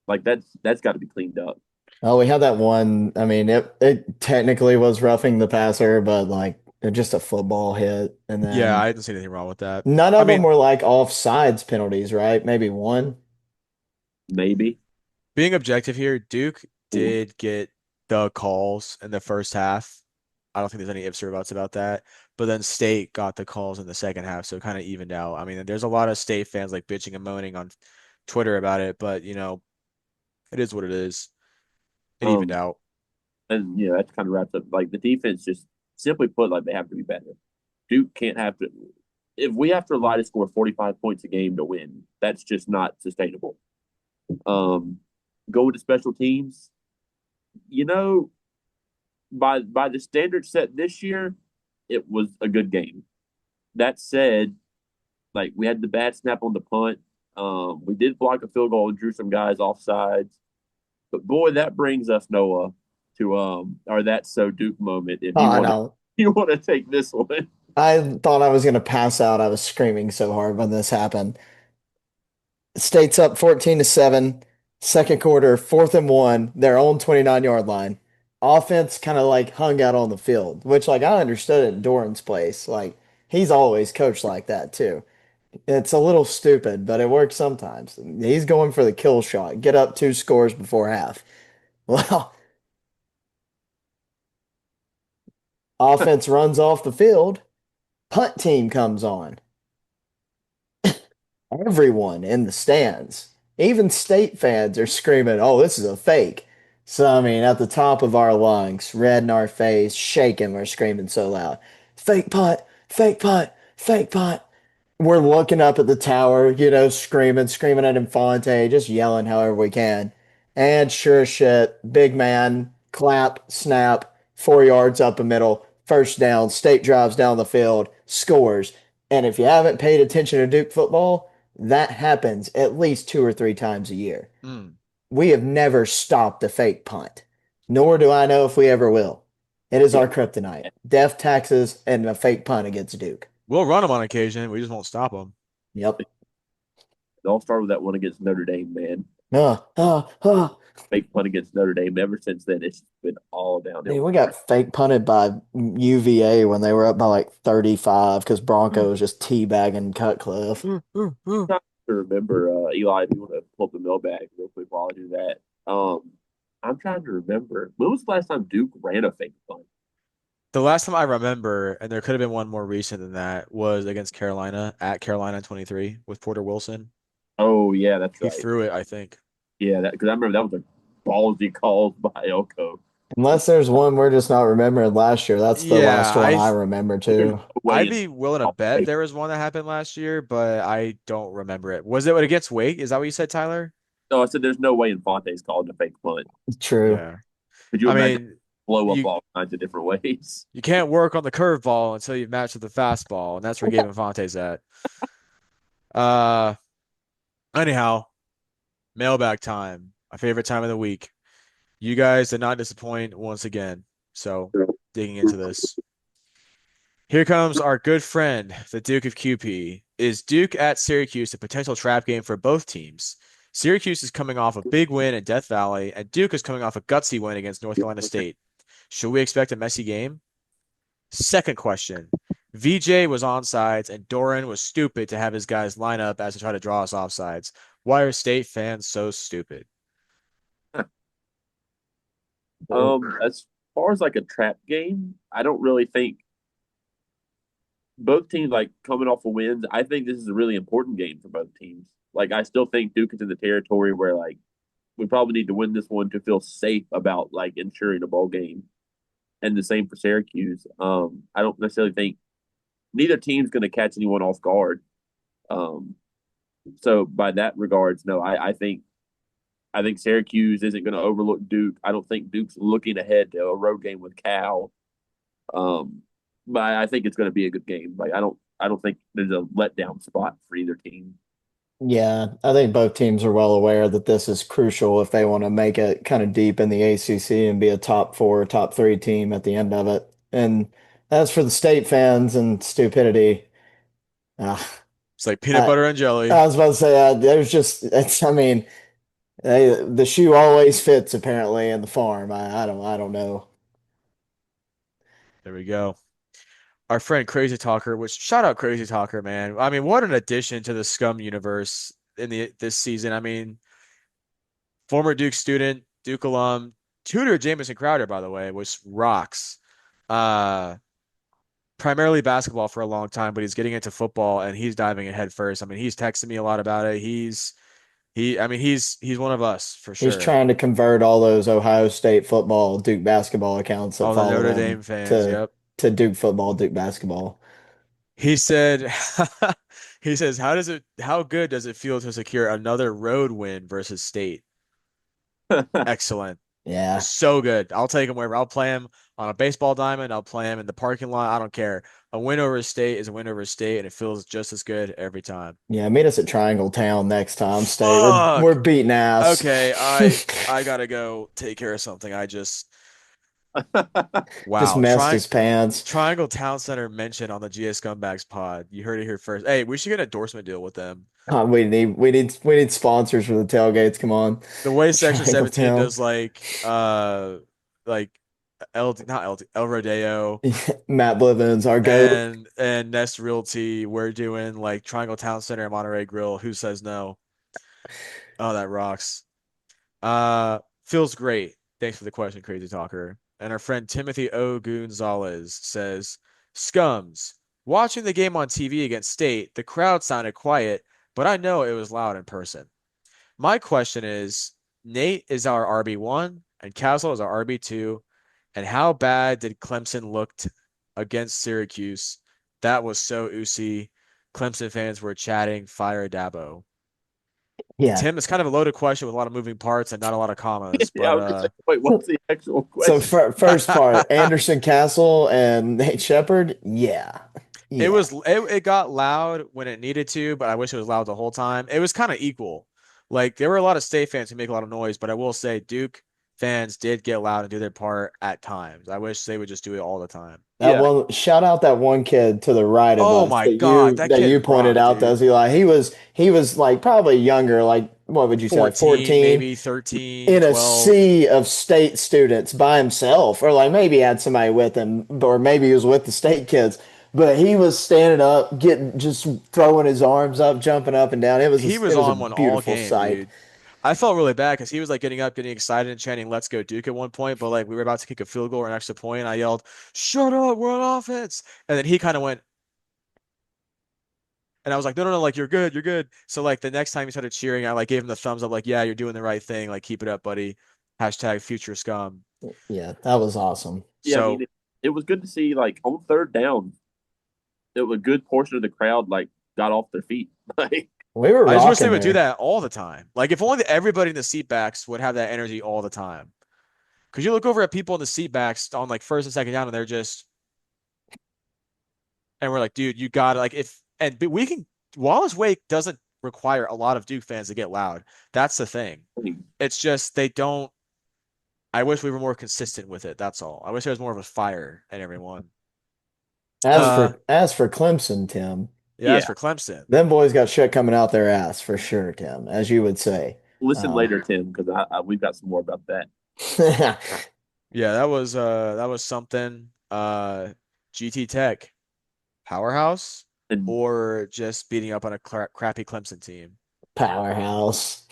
like that's got to be cleaned up. Oh, we had that one. I mean, it technically was roughing the passer, but like just a football hit, and Yeah, then I didn't see anything wrong with that. none I of them mean, were like offsides penalties, right? Maybe one. Maybe. being objective here, Duke did get the calls in the first half. I don't think there's any ifs or buts about that. But then State got the calls in the second half, so it kind of evened out. I mean, there's a lot of State fans like bitching and moaning on Twitter about it, but it is what it is. It evened Um, out. and that kind of wraps up. Like the defense, just simply put, like they have to be better. Duke can't have to. If we have to rely to score 45 points a game to win, that's just not sustainable. Um, Go to special teams. You know, by the standard set this year, it was a good game. That said, like we had the bad snap on the punt. We did block a field goal and drew some guys off sides. But boy, that brings us Noah to our that's so Duke moment. If Oh, you I want to, know. you want to take this one. I thought I was gonna pass out. I was screaming so hard when this happened. State's up 14-7, second quarter, fourth and one, their own 29-yard line. offense kind of like hung out on the field, which like I understood it in Doran's place. Like he's always coached like that too. It's a little stupid, but it works sometimes. He's going for the kill shot, get up 2 scores before half. Well, offense runs off the field, punt team comes on. Everyone in the stands, even state fans are screaming, "Oh, this is a fake." So, I mean, at the top of our lungs, red in our face, shaking, we're screaming so loud, "Fake punt, fake punt, fake punt." We're looking up at the tower, screaming at Infante, just yelling however we can. And sure as shit, big man, clap, snap, 4 yards up the middle, first down, State drives down the field, scores. And if you haven't paid attention to Duke football, that happens at least 2 or 3 times a year. Mm. We have never stopped a fake punt, nor do I know if we ever will. It is Yeah. our kryptonite. Death taxes and a fake punt against Duke. We'll run them on occasion. We just won't stop them. Yep. It all started with that one against Notre Dame, man. Uh, uh, uh. Fake punt against Notre Dame. Ever since then, it's been all downhill Dude, we from there. got fake punted by UVA when they were up by like 35 because Bronco was just teabagging Cutcliffe. Trying to remember, Eli, if you want to pull up the mailbag real quick while I do that. I'm trying to remember when was the last time Duke ran a fake punt? The last time I remember, and there could have been one more recent than that, was against Carolina at Carolina 23 with Porter Wilson. Oh yeah, that's He right. threw it, I think. Yeah, that because I remember that was a ballsy call by Elko. Unless there's one we're just not remembering last year. That's the Yeah, last one I remember There's too. no way I'd in be willing to bet there was one that happened last year, but I don't remember it. Was it against Wake? Is that what you said, Tyler? no, I said there's no way Infante's calling a fake punt. True. Yeah. Could you I imagine mean, blow up you all kinds of different ways? you can't work on the curveball until you've matched with the fastball, and that's where Gabe Infante's at. Uh, anyhow, mailbag time. My favorite time of the week. You guys did not disappoint once again. So, digging into this. Here comes our good friend, the Duke of QP. Is Duke at Syracuse a potential trap game for both teams? Syracuse is coming off a big win in Death Valley, and Duke is coming off a gutsy win against North Carolina State. Should we expect a messy game? Second question. VJ was onside, and Doran was stupid to have his guys line up as to try to draw us offsides. Why are State fans so stupid? As far as like a trap game, I don't really think both teams like coming off of wins. I think this is a really important game for both teams. Like I still think Duke is in the territory where like we probably need to win this one to feel safe about like ensuring a bowl game. And the same for Syracuse. I don't necessarily think neither team's going to catch anyone off guard. Um, so by that regards, no, I think Syracuse isn't going to overlook Duke. I don't think Duke's looking ahead to a road game with Cal. Um, but I think it's going to be a good game. Like I don't think there's a letdown spot for either team. Yeah, I think both teams are well aware that this is crucial if they want to make it kind of deep in the ACC and be a top four, top three team at the end of it. And as for the state fans and stupidity, uh, It's like peanut I, butter and jelly. I was about to say, there's just, I mean, the shoe always fits apparently in the farm. I don't know. There we go. Our friend Crazy Talker, which shout out Crazy Talker, man. I mean, what an addition to the Scum universe in the this season. I mean, former Duke student, Duke alum, tutor Jamison Crowder, by the way, was rocks. Uh, primarily basketball for a long time, but he's getting into football and he's diving in head first. I mean, he's texting me a lot about it. He's one of us for He's sure. trying to convert all those Ohio State football, Duke basketball accounts that All the follow Notre Dame him fans, yep. to Duke football, Duke basketball. He said he says, how good does it feel to secure another road win versus State? Excellent. Yeah. So good. I'll take him wherever. I'll play him on a baseball diamond. I'll play him in the parking lot. I don't care. A win over State is a win over State, and it feels just as good every time. Yeah, meet us at Triangle Town next time, State. We're Fuck. beating ass. Okay, I gotta go take care of something. I just Just wow. messed his pants. Triangle Town Center mentioned on the GS Scumbags pod. You heard it here first. Hey, we should get an endorsement deal with them. We need sponsors for the tailgates. Come on. The way Section Triangle 17 Town. does like Not LD, El Rodeo Matt Blivens, our goat. and Nest Realty. We're doing like Triangle Town Center and Monterey Grill. Who says no? Oh, that rocks. Feels great. Thanks for the question, Crazy Talker. And our friend Timothy O. Gonzalez says, Scums. Watching the game on TV against State, the crowd sounded quiet, but I know it was loud in person. My question is, Nate is our RB1 and Castle is our RB2. And how bad did Clemson look against Syracuse? That was so oozy. Clemson fans were chatting fire Dabo. Yeah. Tim, it's kind of a loaded question with a lot of moving parts and not a lot of commas, Yeah, I but was gonna say, wait, what's the actual So question? first part, Anderson Castle and Nate Shepard. Yeah. Yeah. it got loud when it needed to, but I wish it was loud the whole time. It was kind of equal. Like there were a lot of State fans who make a lot of noise, but I will say Duke fans did get loud and do their part at times. I wish they would just do it all the time. That Yeah, one shout out that one kid to the right of Oh us my God, that that kid you pointed rocked, out, dude. does he like he was like probably younger, like what would you say, 14, 14, maybe 13, in a 12. sea of state students by himself, or like maybe he had somebody with him, or maybe he was with the state kids. But he was standing up, getting just throwing his arms up, jumping up and down. He It was was a on one all beautiful game, sight. dude. I felt really bad because he was like getting up, getting excited, and chanting "Let's go Duke" at one point. But like we were about to kick a field goal or an extra point, and I yelled, "Shut up, we're on offense!" And then he kind of went, and I was like, "No, no, no, like you're good, you're good." So like the next time he started cheering, I like gave him the thumbs up, like, "Yeah, you're doing the right thing. Like keep it up, buddy." Hashtag future scum. Yeah, that was awesome. yeah. I mean, So it was good to see like on third down, it was a good portion of the crowd like got off their feet. Like, We were I just wish they rocking would do there. that all the time. Like if only everybody in the seat backs would have that energy all the time. Because you look over at people in the seat backs on like first and second down, and they're just and we're like, dude, you got to like if and but we can Wallace Wake doesn't require a lot of Duke fans to get loud. That's the thing. It's just they don't. I wish we were more consistent with it. That's all. I wish there was more of a fire in everyone. Uh, As for Clemson, Tim, yeah. As yeah, for Clemson, them boys got shit coming out their ass for sure, Tim, as you would say. listen Uh, later, Tim, because we've got some more about that. yeah, that was something. GT Tech powerhouse And or just beating up on a crappy Clemson team. Powerhouse.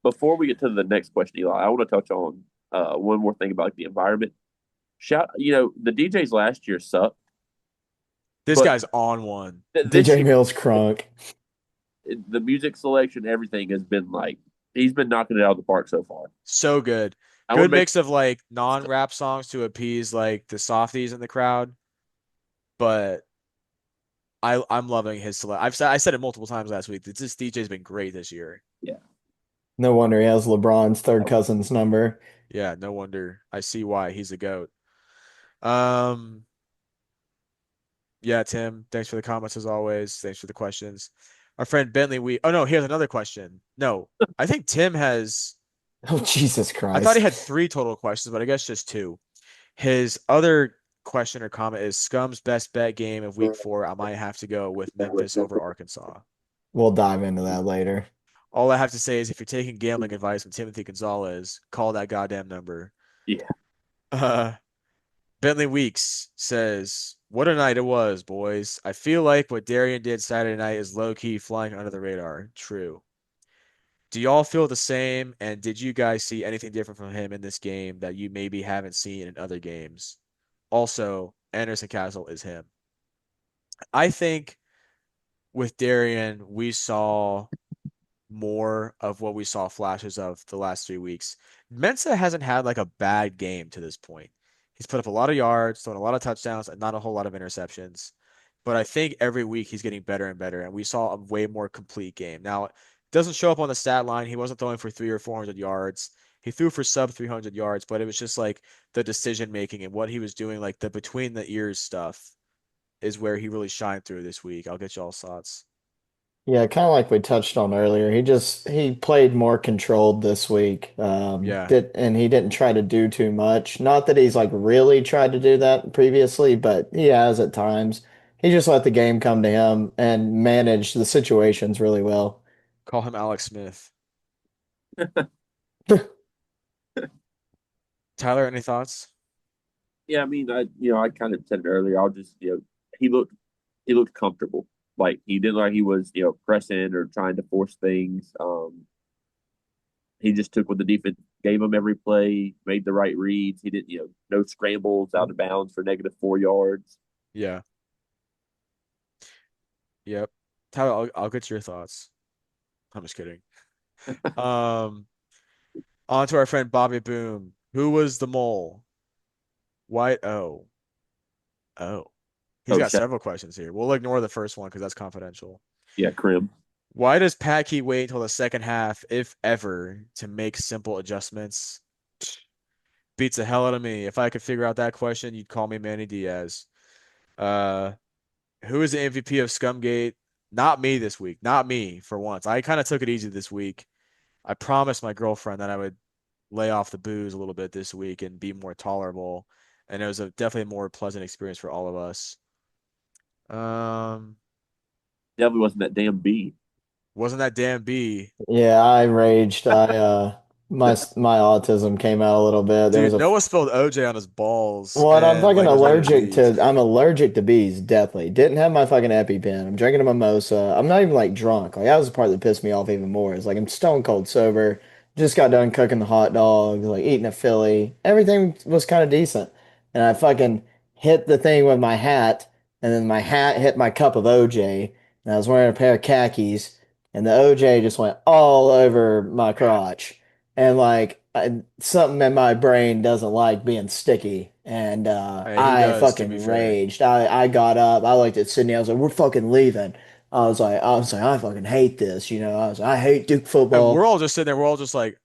before we get to the next question, Eli, I want to touch on one more thing about like, the environment. The DJs last year sucked, This but guy's on one. this DJ year Mills crunk. the music selection, everything has been like he's been knocking it out of the park so far. So good. I want Good to make mix of like non-rap songs to appease like the softies in the crowd, but I'm loving his select. I said it multiple times last week. This DJ's been great this year. yeah. No wonder he has LeBron's third cousin's number. Yeah, no wonder. I see why he's the GOAT. Um, yeah, Tim, thanks for the comments as always. Thanks for the questions. Our friend Bentley, we oh no, here's another question. No, I think Tim has Oh, Jesus I thought he Christ. had three total questions, but I guess just two. His other question or comment is Scum's best bet game of week 4. I might have to go with Memphis over Arkansas. We'll dive into that later. All I have to say is if you're taking gambling advice from Timothy Gonzalez, call that goddamn number. Yeah. Uh, Bentley Weeks says, "What a night it was, boys. I feel like what Darian did Saturday night is low key flying under the radar. True. Do y'all feel the same? And did you guys see anything different from him in this game that you maybe haven't seen in other games? Also, Anderson Castle is him. I think with Darian, we saw more of what we saw flashes of the last 3 weeks. Mensa hasn't had like a bad game to this point. He's put up a lot of yards, thrown a lot of touchdowns, and not a whole lot of interceptions. But I think every week he's getting better and better, and we saw a way more complete game. Now, it doesn't show up on the stat line. He wasn't throwing for 300 or 400 yards. He threw for sub 300 yards, but it was just like the decision making and what he was doing, like the between the ears stuff, is where he really shined through this week. I'll get y'all's thoughts. Yeah, kind of like we touched on earlier. He played more controlled this week. Yeah, And he didn't try to do too much. Not that he's like really tried to do that previously, but he has at times. He just let the game come to him and managed the situations really well. call him Alex Smith. Tyler, any thoughts? Yeah, I mean, I kind of said it earlier. I'll just, he looked he looked comfortable. Like he didn't like he was, pressing or trying to force things. He just took what the defense gave him every play, made the right reads. He didn't, no scrambles out of bounds for -4 yards. Yeah. Yep. Tyler, I'll get your thoughts. I'm just kidding. Um, on to our friend Bobby Boom. Who was the mole? White O. Oh. He's Oh, got several questions here. We'll ignore the first one because that's confidential. yeah, Krim. Why does Pat Key wait until the second half, if ever, to make simple adjustments? Beats the hell out of me. If I could figure out that question, you'd call me Manny Diaz. Uh, who is the MVP of Scumgate? Not me this week. Not me for once. I kind of took it easy this week. I promised my girlfriend that I would lay off the booze a little bit this week and be more tolerable. And it was definitely a more pleasant experience for all of us. Um, Definitely wasn't that damn B. wasn't that damn B? Yeah, I raged. My autism came out a little bit. There was Dude, a Noah spilled OJ on his balls What I'm and fucking like was ready to allergic leave. to. I'm allergic to bees. Definitely didn't have my fucking EpiPen. I'm drinking a mimosa. I'm not even like drunk. Like that was the part that pissed me off even more. It's like I'm stone cold sober. Just got done cooking the hot dogs, like eating a Philly. Everything was kind of decent, and I fucking hit the thing with my hat, and then my hat hit my cup of OJ, and I was wearing a pair of khakis, and the OJ just went all over my crotch, and something in my brain doesn't like being sticky, and Hey, who I does, to be fucking fair? raged. I got up. I looked at Sydney. I was like, "We're fucking leaving." I was like, I fucking hate this. I was like, I hate Duke And we're football. all just sitting there, we're all just like,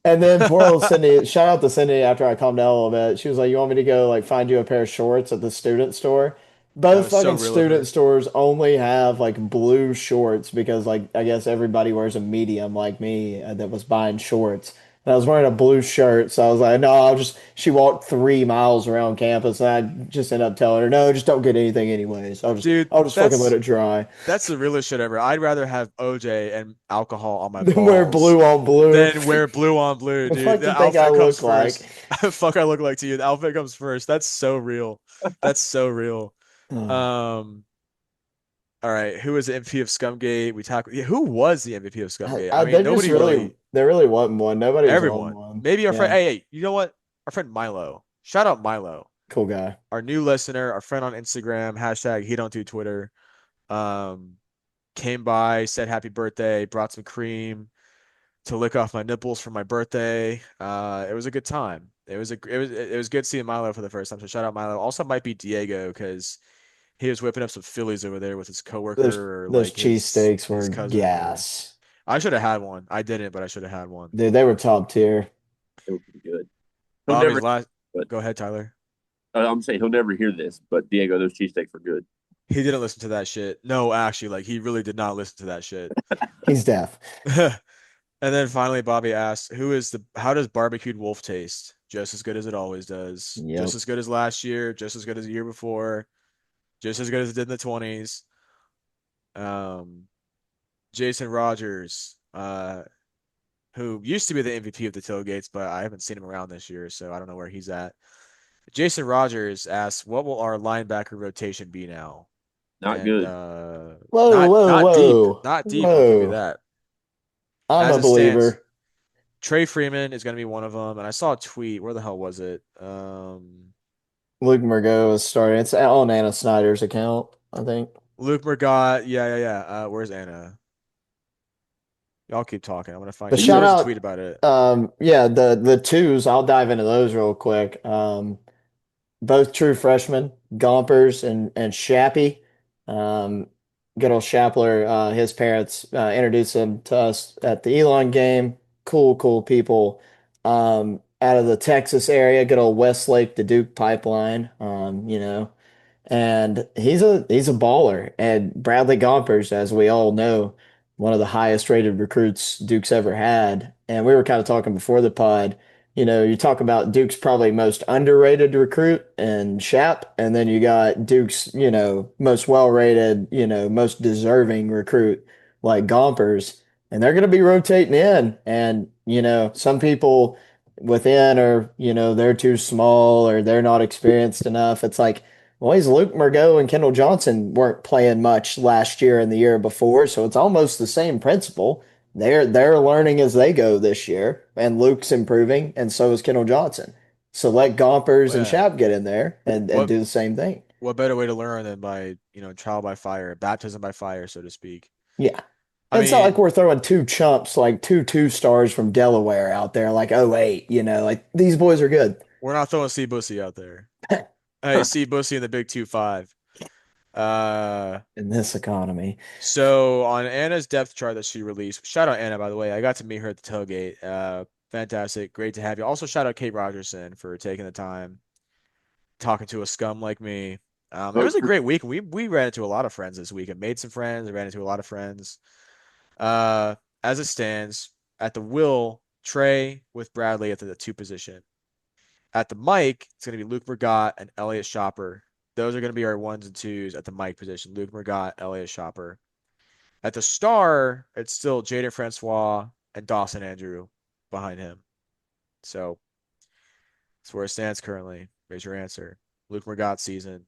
And then poor old Cindy, shout out to Cindy after I calmed down a little bit. She was like, "You want me to go like find you a pair of shorts at the student store?" that Both was so fucking real of student her. stores only have like blue shorts because like I guess everybody wears a medium like me that was buying shorts. And I was wearing a blue shirt, so I was like, "No, I'll just." She walked 3 miles around campus, and I just ended up telling her, "No, just don't get anything anyways. I'll just Dude, I'll just fucking let that's it dry." that's the realest shit ever. I'd rather have OJ and alcohol on my Then wear balls blue on blue. than wear blue on blue, The dude. fuck do The you think I outfit comes look like? first. Fuck, I look like to you. The outfit comes first. That's so real. That's so real. Um, all right. Who is the MVP of Scumgate? We talk. Yeah, who was the MVP of Scumgate? I mean, They just nobody really, really. there really wasn't one. Nobody was on Everyone. one. Maybe our friend. Yeah, Hey, you know what? Our friend Milo. Shout out Milo, cool guy. our new listener, our friend on Instagram. Hashtag he don't do Twitter. Um, came by, said happy birthday, brought some cream to lick off my nipples for my birthday. It was a good time. It was good seeing Milo for the first time. So shout out Milo. Also might be Diego because he was whipping up some Phillies over there with his Those coworker or those like his cheesesteaks his were cousin or gas. I should have had one. I didn't, but I should have had one. Dude, they were top tier. It was pretty good. He'll Bobby's never, last. but Go ahead, Tyler. I'm saying he'll never hear this. But Diego, those cheesesteaks were good. He didn't listen to that shit. No, actually, like he really did not listen to that shit. He's deaf. And then finally, Bobby asked, how does barbecued wolf taste? Just as good as it always does. Just Yep. as good as last year, just as good as the year before, just as good as it did in the 20s. Um, Jason Rogers, who used to be the MVP of the tailgates, but I haven't seen him around this year, so I don't know where he's at. Jason Rogers asks, what will our linebacker rotation be now? Not And good. Whoa, not whoa, not deep, whoa, not deep, I'll give you whoa. that. I'm As a it stands, believer. Trey Freeman is going to be one of them. And I saw a tweet. Where the hell was it? Luke Margot is starting. It's on Anna Snyder's account, I think. Luke Mergott. Yeah, yeah, yeah. Where's Anna? Y'all keep talking. I'm going to But find it. There shout was a tweet out, about it. yeah, the twos. I'll dive into those real quick. Both true freshmen, Gompers and Shappy. Um, Good old Shapler, his parents introduced him to us at the Elon game. Cool, cool people. Out of the Texas area, good old Westlake to Duke pipeline. And he's a baller. And Bradley Gompers, as we all know, one of the highest rated recruits Duke's ever had. And we were kind of talking before the pod. You talk about Duke's probably most underrated recruit and Shap, and then you got Duke's, most well-rated, most deserving recruit like Gompers, and they're going to be rotating in. And, some people within, or they're too small or they're not experienced enough. It's like, well, he's Luke Margot and Kendall Johnson weren't playing much last year and the year before, so it's almost the same principle. They're learning as they go this year, and Luke's improving, and so is Kendall Johnson. So let Gompers and Yeah. Shap get in there and What do the same thing. what better way to learn than by, trial by fire, baptism by fire, so to speak. Yeah. I And it's not like mean, we're throwing two chumps, like two stars from Delaware out there, like, oh, wait, like these boys are good we're not throwing C Bussy out there. Hey, C Bussy in the Big 2-5. Uh, in this economy. so on Anna's depth chart that she released, shout out Anna, by the way. I got to meet her at the tailgate. Fantastic. Great to have you. Also, shout out Kate Rogerson for taking the time, talking to a scum like me. It was a great week. We ran into a lot of friends this week and made some friends. I ran into a lot of friends. Uh, as it stands, at the will, Trey with Bradley at the two position. At the mic, it's going to be Luke Mergott and Elliot Shopper. Those are going to be our ones and twos at the mic position. Luke Mergott, Elliot Shopper. At the star, it's still Jaden Francois and Dawson Andrew behind him. So that's where it stands currently. Raise your answer. Luke Mergott season.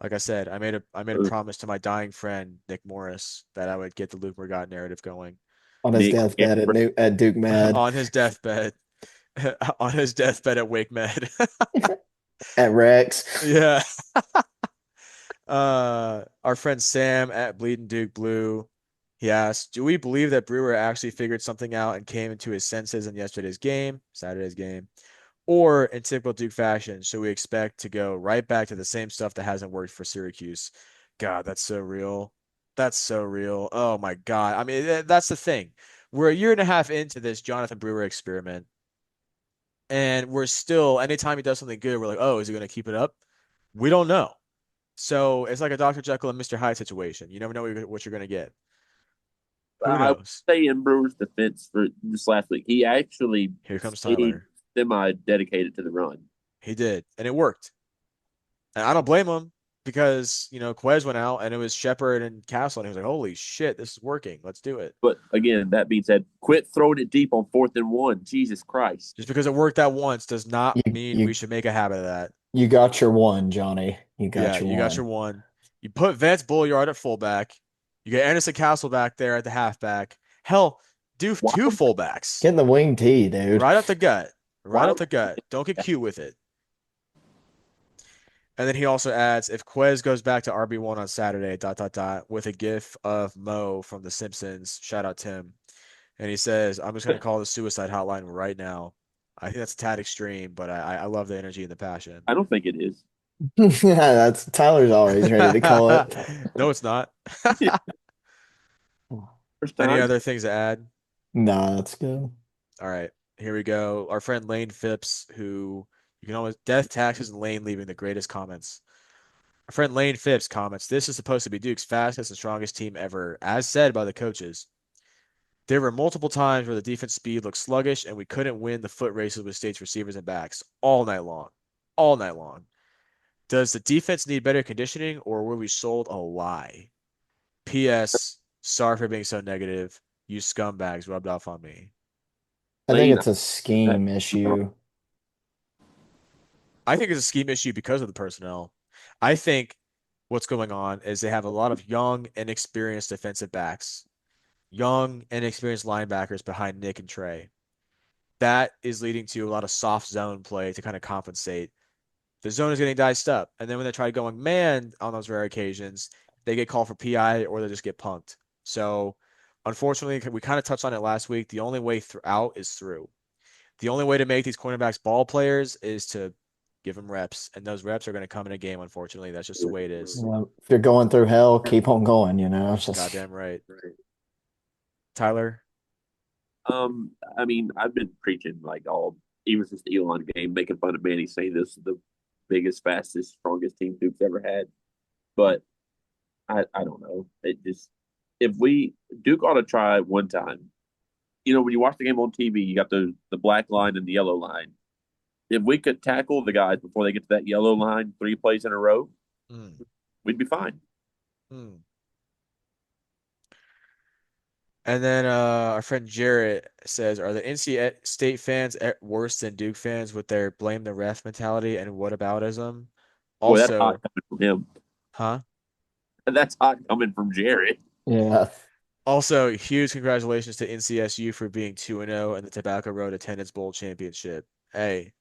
Like I said, I made a promise to my dying friend Nick Morris that I would get the Luke Mergott narrative going On his Nick, deathbed at Duke Med, on his deathbed. On his deathbed at Wake Med. at Rex. Yeah. Our friend Sam at Bleeding Duke Blue, he asked, "Do we believe that Brewer actually figured something out and came into his senses in Saturday's game, or in typical Duke fashion, should we expect to go right back to the same stuff that hasn't worked for Syracuse?" God, that's so real. That's so real. Oh my God. I mean, that's the thing. We're a year and a half into this Jonathan Brewer experiment, and we're still, anytime he does something good, we're like, oh, is he going to keep it up? We don't know. So it's like a Dr. Jekyll and Mr. Hyde situation. You never know what you're going to get. Who I would knows? say in Brewer's defense for this last week, he actually Here comes stayed Tyler. semi dedicated to the run. He did, and it worked. And I don't blame him because, Quez went out and it was Shepard and Castle, and he was like, holy shit, this is working. Let's do it. But again, that being said, quit throwing it deep on 4th and 1. Jesus Christ. Just because it worked that once does not You mean we you should make a habit of that. you got your one, Johnny. You Yeah, got your you got one. your one. You put Vance Bulliard at fullback. You get Anderson Castle back there at the halfback. Hell, do Why two would fullbacks. Getting the wing tee, dude. Right up the gut. Right why up would the gut. Don't get cute with it. And then he also adds, if Quez goes back to RB1 on Saturday, dot, dot, dot, with a gif of Mo from The Simpsons, shout out Tim. And he says, I'm just going to call the suicide hotline right now. I think that's a tad extreme, but I love the energy and the passion. I don't think it is. Yeah, that's Tyler's always ready to call it. No, it's not. First Any time. other things to add? Nah, that's good. All right, here we go. Our friend Lane Phipps, who you can always, death, taxes, and Lane leaving the greatest comments. Our friend Lane Phipps comments, this is supposed to be Duke's fastest and strongest team ever, as said by the coaches. There were multiple times where the defense speed looked sluggish and we couldn't win the foot races with State's receivers and backs all night long. All night long. Does the defense need better conditioning or were we sold a lie? P.S. Sorry for being so negative. You scumbags rubbed off on me. I think Lane, it's a scheme issue. I think it's a scheme issue because of the personnel. I think what's going on is they have a lot of young, inexperienced defensive backs, young, inexperienced linebackers behind Nick and Trey. That is leading to a lot of soft zone play to kind of compensate. The zone is getting diced up. And then when they try going man on those rare occasions, they get called for PI or they just get punked. So unfortunately, we kind of touched on it last week. The only way out is through. The only way to make these cornerbacks ball players is to give them reps. And those reps are going to come in a game, unfortunately. That's just the way it is. If you're going through hell, keep on going. It's just Goddamn right. Tyler? I mean, I've been preaching like all, even since the Elon game, making fun of Manny, saying this is the biggest, fastest, strongest team Duke's ever had. But I don't know. It just, if we, Duke ought to try one time. When you watch the game on TV, you got the black line and the yellow line. If we could tackle the guys before they get to that yellow line 3 plays in a row, Mm, we'd be fine. mm. And then our friend Jarrett says, "Are the NC State fans worse than Duke fans with their blame the ref mentality and whataboutism?" Boy, that's hot Also, coming from him. huh? That's hot coming from Jared. Yeah. Also, huge congratulations to NCSU for being 2-0 in the Tobacco Road Attendance Bowl Championship. Hey,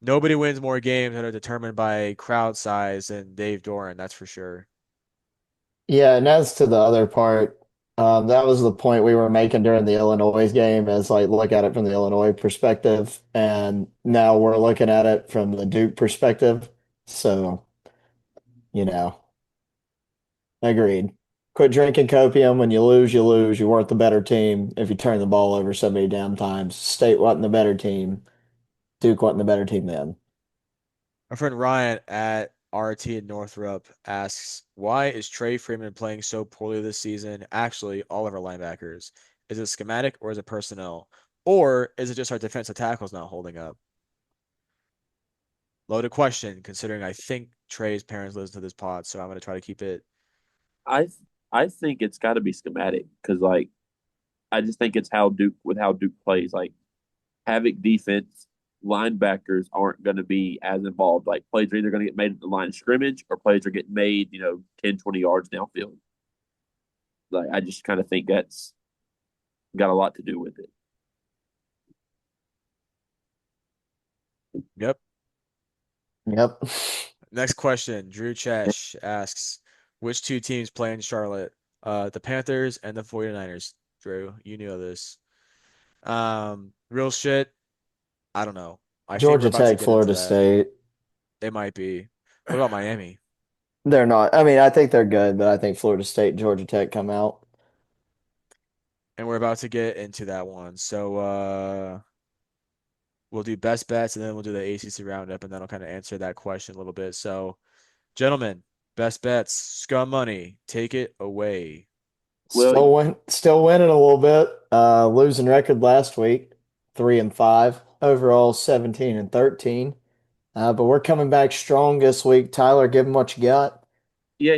nobody wins more games that are determined by crowd size than Dave Doran, that's for sure. Yeah, and as to the other part, that was the point we were making during the Illinois game, as like look at it from the Illinois perspective, and now we're looking at it from the Duke perspective. So, you know, agreed. Quit drinking copium. When you lose, you lose. You weren't the better team if you turn the ball over so many damn times. State wasn't the better team. Duke wasn't the better team then. Our friend Ryan at RT in Northrop asks, "Why is Trey Freeman playing so poorly this season? Actually, all of our linebackers. Is it schematic or is it personnel? Or is it just our defensive tackles not holding up?" Loaded question, considering I think Trey's parents listen to this pod, so I'm going to try to keep it. I I think it's got to be schematic because like I just think it's how Duke plays. Like Havoc defense linebackers aren't going to be as involved. Like plays are either going to get made at the line of scrimmage or plays are getting made, 10, 20 yards downfield. Like I just kind of think that's got a lot to do with it. Yep. Yep. Next question. Drew Chesh asks, which two teams play in Charlotte? The Panthers and the 49ers. Drew, you knew this. Real shit. I don't know. I think we're Georgia about to Tech, get into Florida that. State. It might be. What about Miami? They're not. I mean, I think they're good, but I think Florida State and Georgia Tech come out. And we're about to get into that one. So we'll do best bets and then we'll do the ACC roundup and that'll kind of answer that question a little bit. So, gentlemen, best bets, scum money, take it away. Well, Still winning a little bit. Losing record last week, 3-5. Overall 17 and 13. But we're coming back strong this week. Tyler, give them what you got. yeah,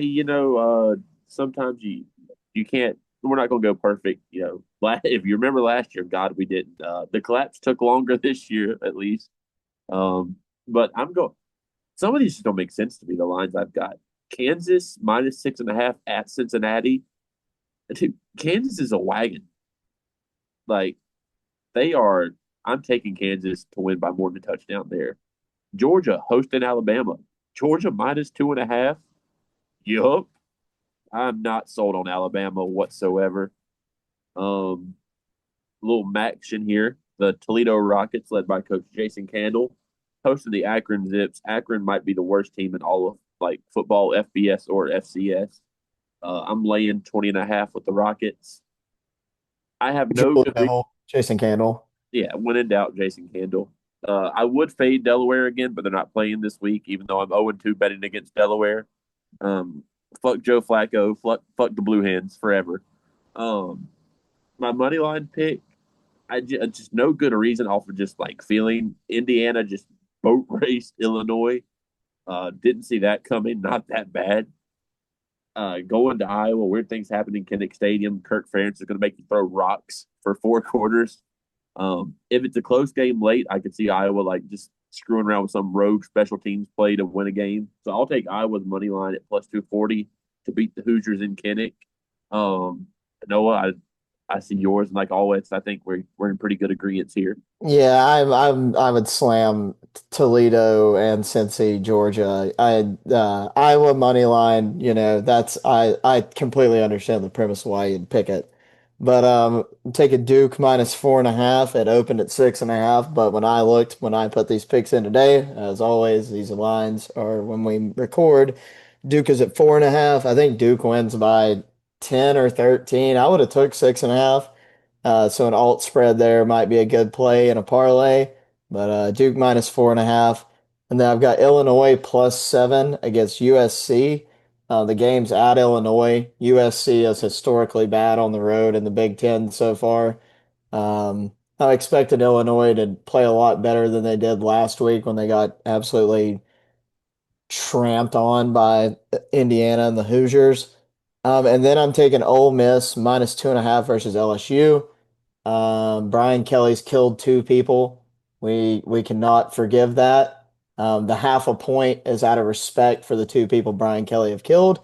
sometimes you can't. We're not going to go perfect. If you remember last year, God, we didn't. The collapse took longer this year, at least. Um, but I'm going. Some of these just don't make sense to me. The lines I've got: Kansas -6.5 at Cincinnati. Dude, Kansas is a wagon. Like they are. I'm taking Kansas to win by more than a touchdown there. Georgia hosting Alabama. Georgia -2.5. Yup. I'm not sold on Alabama whatsoever. Um, Little action here. The Toledo Rockets, led by Coach Jason Candle, hosting the Akron Zips. Akron might be the worst team in all of like football, FBS or FCS. I'm laying 20.5 with the Rockets. I have no Julie good reason. Hill, Jason Candle. Yeah, when in doubt, Jason Candle. I would fade Delaware again, but they're not playing this week, even though I'm 0-2 betting against Delaware. Um, Fuck Joe Flacco. Fuck the Blue Hens forever. Um, my money line pick, just no good a reason off of just like feeling. Indiana just boat raced Illinois. Didn't see that coming. Not that bad. Going to Iowa, weird things happen in Kinnick Stadium. Kirk Ferentz is going to make you throw rocks for 4 quarters. If it's a close game late, I could see Iowa like just screwing around with some rogue special teams play to win a game. So I'll take Iowa's money line at +240 to beat the Hoosiers in Kinnick. Um, Noah, I see yours, and like always, I think we're in pretty good agreements here. Yeah, I would slam Toledo and Cincy, Georgia. Iowa money line, that's I completely understand the premise why you'd pick it. But take a Duke -4.5. It opened at 6.5. But when I put these picks in today, as always, these lines are when we record. Duke is at 4.5. I think Duke wins by 10 or 13. I would have took 6.5. So an alt spread there might be a good play in a parlay, but Duke -4.5. And then I've got Illinois +7 against USC. The game's at Illinois. USC is historically bad on the road in the Big Ten so far. I expected Illinois to play a lot better than they did last week when they got absolutely tramped on by Indiana and the Hoosiers. And then I'm taking Ole Miss -2.5 versus LSU. Brian Kelly's killed two people. We cannot forgive that. The half a point is out of respect for the two people Brian Kelly have killed.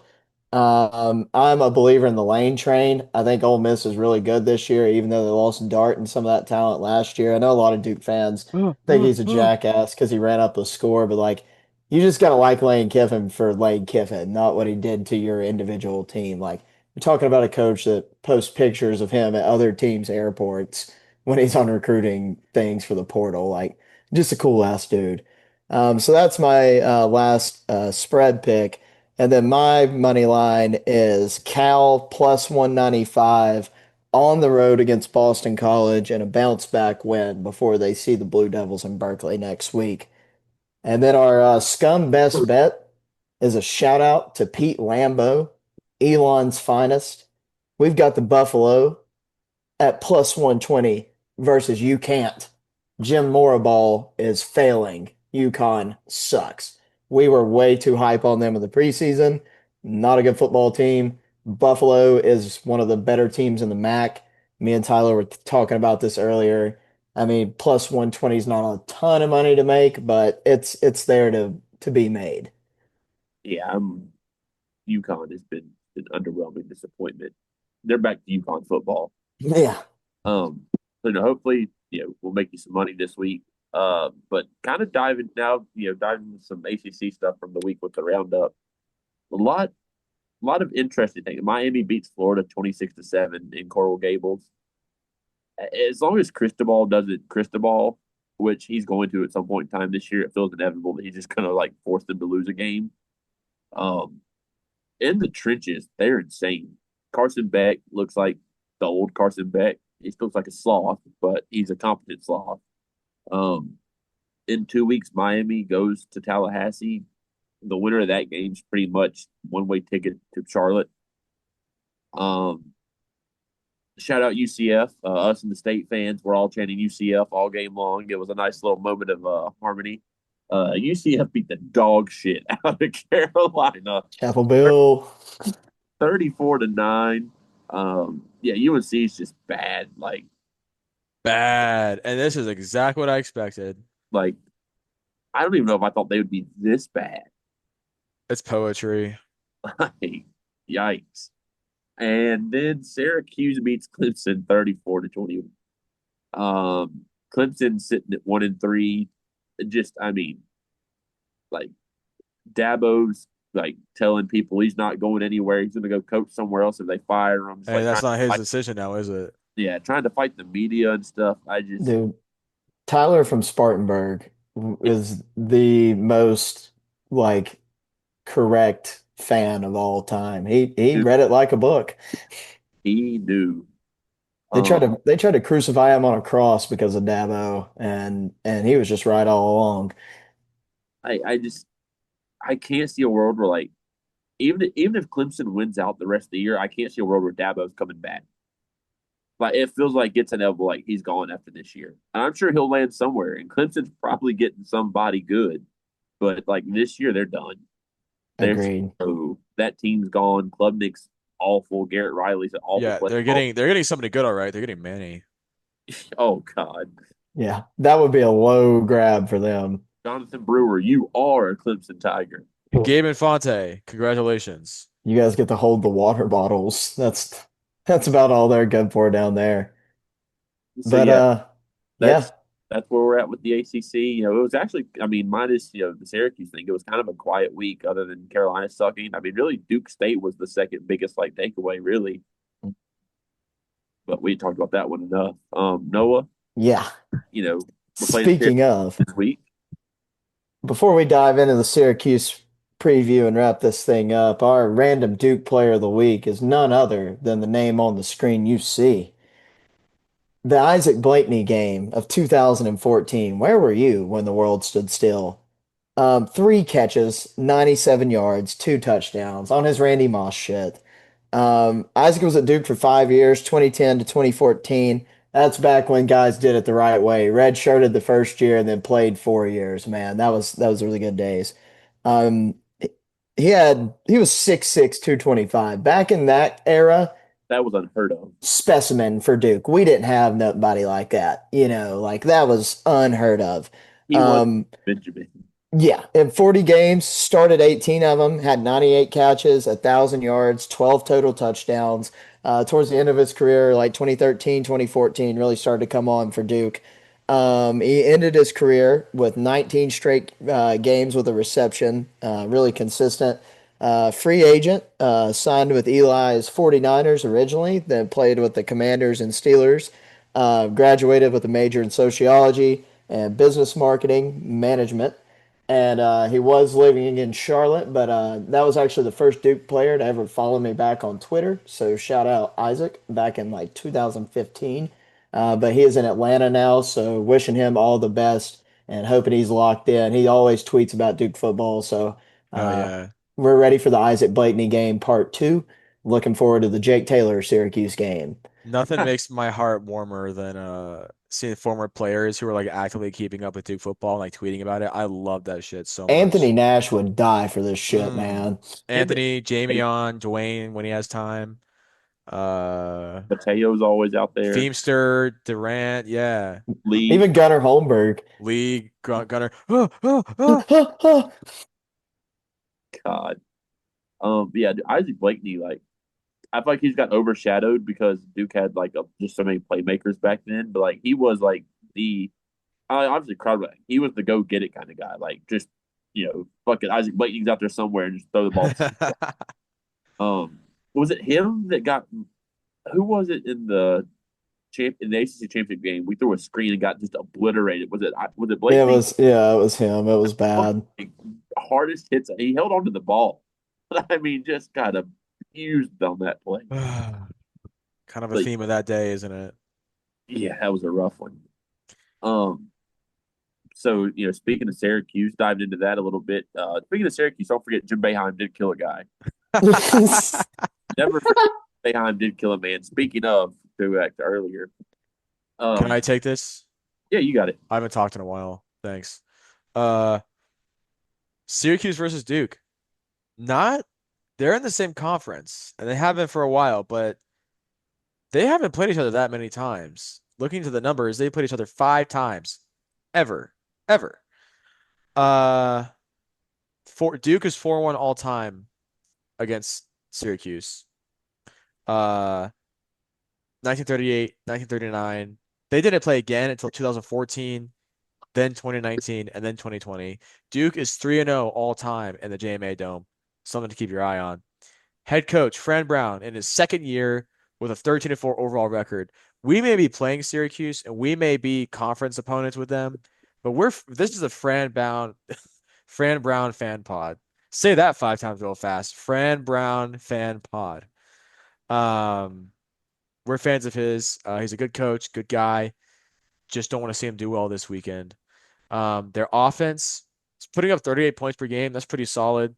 I'm a believer in the lane train. I think Ole Miss is really good this year, even though they lost Dart and some of that talent last year. I know a lot of Duke fans think he's a jackass because he ran up the score, but like you just gotta like Lane Kiffin for Lane Kiffin, not what he did to your individual team. Like we're talking about a coach that posts pictures of him at other teams' airports when he's on recruiting things for the portal. Like just a cool ass dude. So that's my last spread pick. And then my money line is Cal +195 on the road against Boston College and a bounce back win before they see the Blue Devils in Berkeley next week. And then our scum best bet is a shout out to Pete Lambeau, Elon's finest. We've got the Buffalo at +120 versus you can't. Jim Moraball is failing. UConn sucks. We were way too hype on them in the preseason. Not a good football team. Buffalo is one of the better teams in the MAC. Me and Tyler were talking about this earlier. I mean, +120 is not a ton of money to make, but it's there to be made. Yeah, UConn has been an underwhelming disappointment. They're back to UConn football. Yeah. Um, hopefully, we'll make you some money this week. But kind of diving now, diving into some ACC stuff from the week with the roundup. A lot of interesting things. Miami beats Florida 26-7 in Coral Gables. As long as Cristobal doesn't Cristobal, which he's going to at some point in time this year, it feels inevitable that he's just gonna like force them to lose a game. Um, in the trenches, they're insane. Carson Beck looks like the old Carson Beck. He still looks like a sloth, but he's a competent sloth. Um, in 2 weeks, Miami goes to Tallahassee. The winner of that game's pretty much one-way ticket to Charlotte. Um, Shout out UCF. Us and the state fans were all chanting UCF all game long. It was a nice little moment of harmony. UCF beat the dog shit out of Carolina, Chapel Bill. 34-9. Yeah, UNC is just bad. Bad. And this is exactly what I expected. Like I don't even know if I thought they would be this bad. It's poetry. Like, yikes. And then Syracuse beats Clemson 34-20. Clemson sitting at 1-3. Just, I mean, like Dabo's like telling people he's not going anywhere. He's going to go coach somewhere else if they fire him. Just Hey, like that's trying to not his fight, decision now, is it? yeah, trying to fight the media and stuff. I just, Dude, Tyler from Spartanburg is the most like correct fan of all time. He dude, read it like a book. he knew. They tried Um, to they tried to crucify him on a cross because of Dabo, and he was just right all along. I just, I can't see a world where like even if Clemson wins out the rest of the year, I can't see a world where Dabo's coming back. Like it feels like it's inevitable. Like he's gone after this year, and I'm sure he'll land somewhere. And Clemson's probably getting somebody good, but like this year they're done. They're Agreed. oh that team's gone. Klubnik's awful. Garrett Riley's an awful Yeah, player. they're getting somebody good, all right. They're getting Manny. Oh God, Yeah, that would be a low grab for them. Jonathan Brewer, you are a Clemson Tiger. Gabe Infante, congratulations. You guys get to hold the water bottles. That's about all they're good for down there. So But yeah, yeah, that's that's where we're at with the ACC. It was actually, I mean, minus the Syracuse thing. It was kind of a quiet week, other than Carolina sucking. I mean, really, Duke State was the second biggest like takeaway, really. But we talked about that one enough. Noah, yeah. you know, we're playing Syracuse Speaking of, this week. before we dive into the Syracuse preview and wrap this thing up, our random Duke player of the week is none other than the name on the screen you see. The Isaac Blakeney game of 2014. Where were you when the world stood still? Three catches, 97 yards, two touchdowns on his Randy Moss shit. Isaac was at Duke for 5 years, 2010 to 2014. That's back when guys did it the right way. Red shirted the first year and then played 4 years. Man, that was really good days. Um, he was 6'6", 225. Back in that era, That was unheard of. specimen for Duke. We didn't have nobody like that. Like that was unheard of. He was Um, Benjamin. yeah, in 40 games, started 18 of them, had 98 catches, 1,000 yards, 12 total touchdowns. Towards the end of his career, like 2013, 2014, really started to come on for Duke. He ended his career with 19 straight games with a reception, really consistent. Free agent, signed with Eli's 49ers originally, then played with the Commanders and Steelers. Graduated with a major in sociology and business marketing management. And he was living in Charlotte, but that was actually the first Duke player to ever follow me back on Twitter. So shout out Isaac back in like 2015. But he is in Atlanta now, so wishing him all the best and hoping he's locked in. He always tweets about Duke football, so Oh uh, yeah. we're ready for the Isaac Blakeney game part two. Looking forward to the Jake Taylor Syracuse game. Nothing makes my heart warmer than seeing former players who are like actively keeping up with Duke football and like tweeting about it. I love that shit so much. Anthony Nash would die for this shit, Mm. man. Him and Anthony, Jamie on, Dwayne when he has time. Uh Mateo's always out there. Feemster, Durant, yeah. Lee, Even Gunnar Holmberg. Lee, Gunner. God. Yeah, Isaac Blakeney, like I feel like he's got overshadowed because Duke had like just so many playmakers back then. But like he was like the obviously crowd. He was the go get it kind of guy. Like just fucking Isaac Blakeney's out there somewhere and just throw the ball to some. Was it him that got? Who was it in the ACC championship game? We threw a screen and got just obliterated. Was it It Blakeney? was, yeah, it was him. It was bad. Like, hardest hits. He held on to the ball. I mean, just got abused on that play. Kind of a But theme of that day, isn't it? yeah, that was a rough one. Um, so speaking of Syracuse, dived into that a little bit. Speaking of Syracuse, don't forget Jim Boeheim did kill a guy. Never forget Boeheim did kill a man. Speaking of, go back to earlier. Can I Um, take this? yeah, you got it. I haven't talked in a while. Thanks. Uh, Syracuse versus Duke. Not, they're in the same conference and they have been for a while, but they haven't played each other that many times. Looking to the numbers, they played each other 5 times. Ever. Ever. Uh, for Duke is 4-1 all time against Syracuse. 1938, 1939. They didn't play again until 2014, then 2019, and then 2020. Duke is 3-0 all time in the JMA Dome. Something to keep your eye on. Head coach Fran Brown in his second year with a 13-4 overall record. We may be playing Syracuse and we may be conference opponents with them, but this is a Fran Brown fan pod. Say that 5 times real fast. Fran Brown fan pod. Um, we're fans of his. He's a good coach, good guy. Just don't want to see him do well this weekend. Their offense is putting up 38 points per game. That's pretty solid.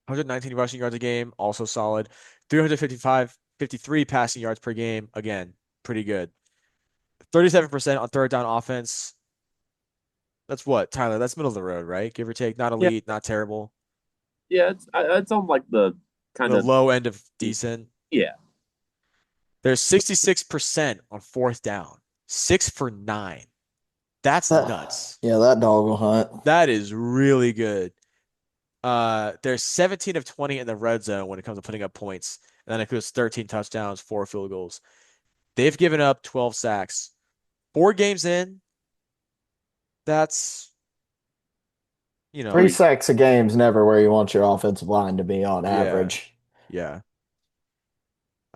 119 rushing yards a game, also solid. 53 passing yards per game, again, pretty good. 37% on third down offense. That's what, Tyler? That's middle of the road, right? Give or take. Not Yeah, elite, not terrible. yeah, it's on like the kind The of low end of decent. yeah, There's 66% on fourth down. 6 for 9. That's nuts. Yeah, that dog will hunt. That is really good. They're 17 of 20 in the red zone when it comes to putting up points. And that includes 13 touchdowns, 4 field goals. They've given up 12 sacks. 4 games in, that's, you Three know, pretty sacks a game's never where you want your offensive line to be on yeah, average. yeah.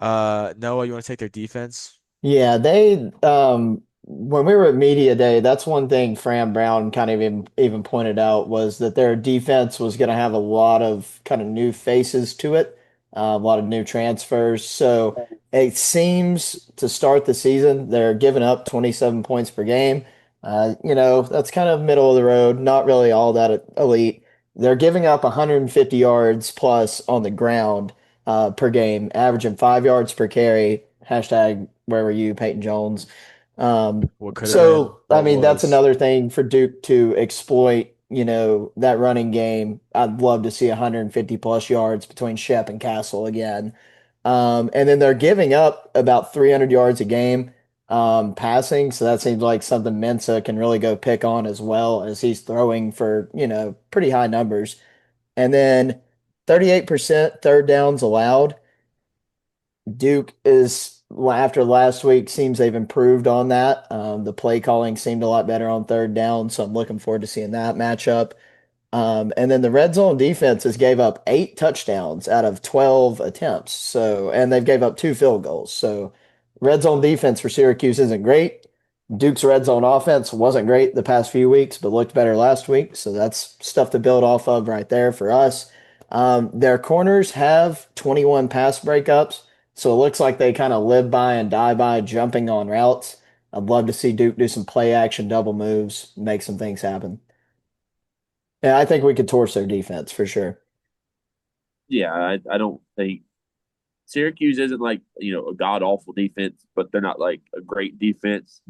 Noah, you want to take their defense? Yeah, they when we were at media day, that's one thing Fran Brown kind of even pointed out was that their defense was going to have a lot of kind of new faces to it, a lot of new transfers. So it seems to start the season, they're giving up 27 points per game. That's kind of middle of the road, not really all that elite. They're giving up 150 yards plus on the ground per game, averaging 5 yards per carry. Hashtag where were you, Peyton Jones? What could have been, So I what mean, that's was. another thing for Duke to exploit that running game, I'd love to see 150 plus yards between Shep and Castle again. And then they're giving up about 300 yards a game passing. So that seems like something Mensa can really go pick on as well as he's throwing for, pretty high numbers. And then 38% third downs allowed. Duke is, after last week, seems they've improved on that. The play calling seemed a lot better on third down. So I'm looking forward to seeing that matchup. And then the red zone defenses gave up 8 touchdowns out of 12 attempts. So, and they've gave up 2 field goals. So, red zone defense for Syracuse isn't great. Duke's red zone offense wasn't great the past few weeks, but looked better last week. So that's stuff to build off of right there for us. Their corners have 21 pass breakups. So it looks like they kind of live by and die by jumping on routes. I'd love to see Duke do some play action double moves, make some things happen. Yeah, I think we could torch their defense for sure. Yeah, I don't think Syracuse isn't like a god awful defense, but they're not like a great defense.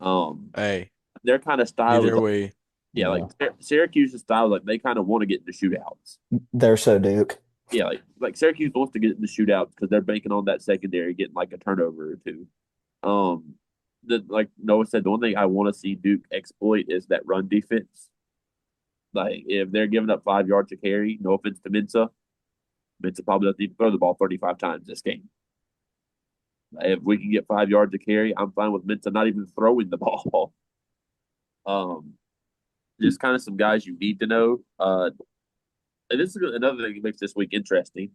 Um, Hey, their kind of style is either like, way. yeah, like Yeah. Syracuse's style is like they kind of want to get into shootouts. They're so Duke. Yeah, like Syracuse wants to get into shootouts because they're banking on that secondary getting like a turnover or two. Um, like Noah said, the one thing I want to see Duke exploit is that run defense. Like if they're giving up 5 yards to carry, no offense to Mensa, Mensa probably doesn't even throw the ball 35 times this game. If we can get 5 yards to carry, I'm fine with Mensa not even throwing the ball. Um, just kind of some guys you need to know. And this is another thing that makes this week interesting.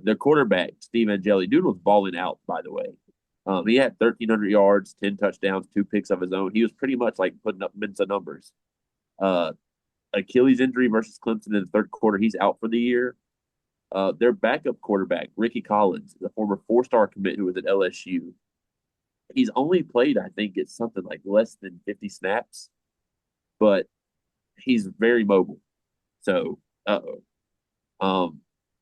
Their quarterback, Steve Angeli, dude was balling out, by the way. He had 1,300 yards, 10 touchdowns, 2 picks of his own. He was pretty much like putting up Mensa numbers. Uh, Achilles injury versus Clemson in the third quarter. He's out for the year. Their backup quarterback, Ricky Collins, the former 4-star commit who was at LSU, he's only played, I think it's something like less than 50 snaps, but he's very mobile. So, uh-oh.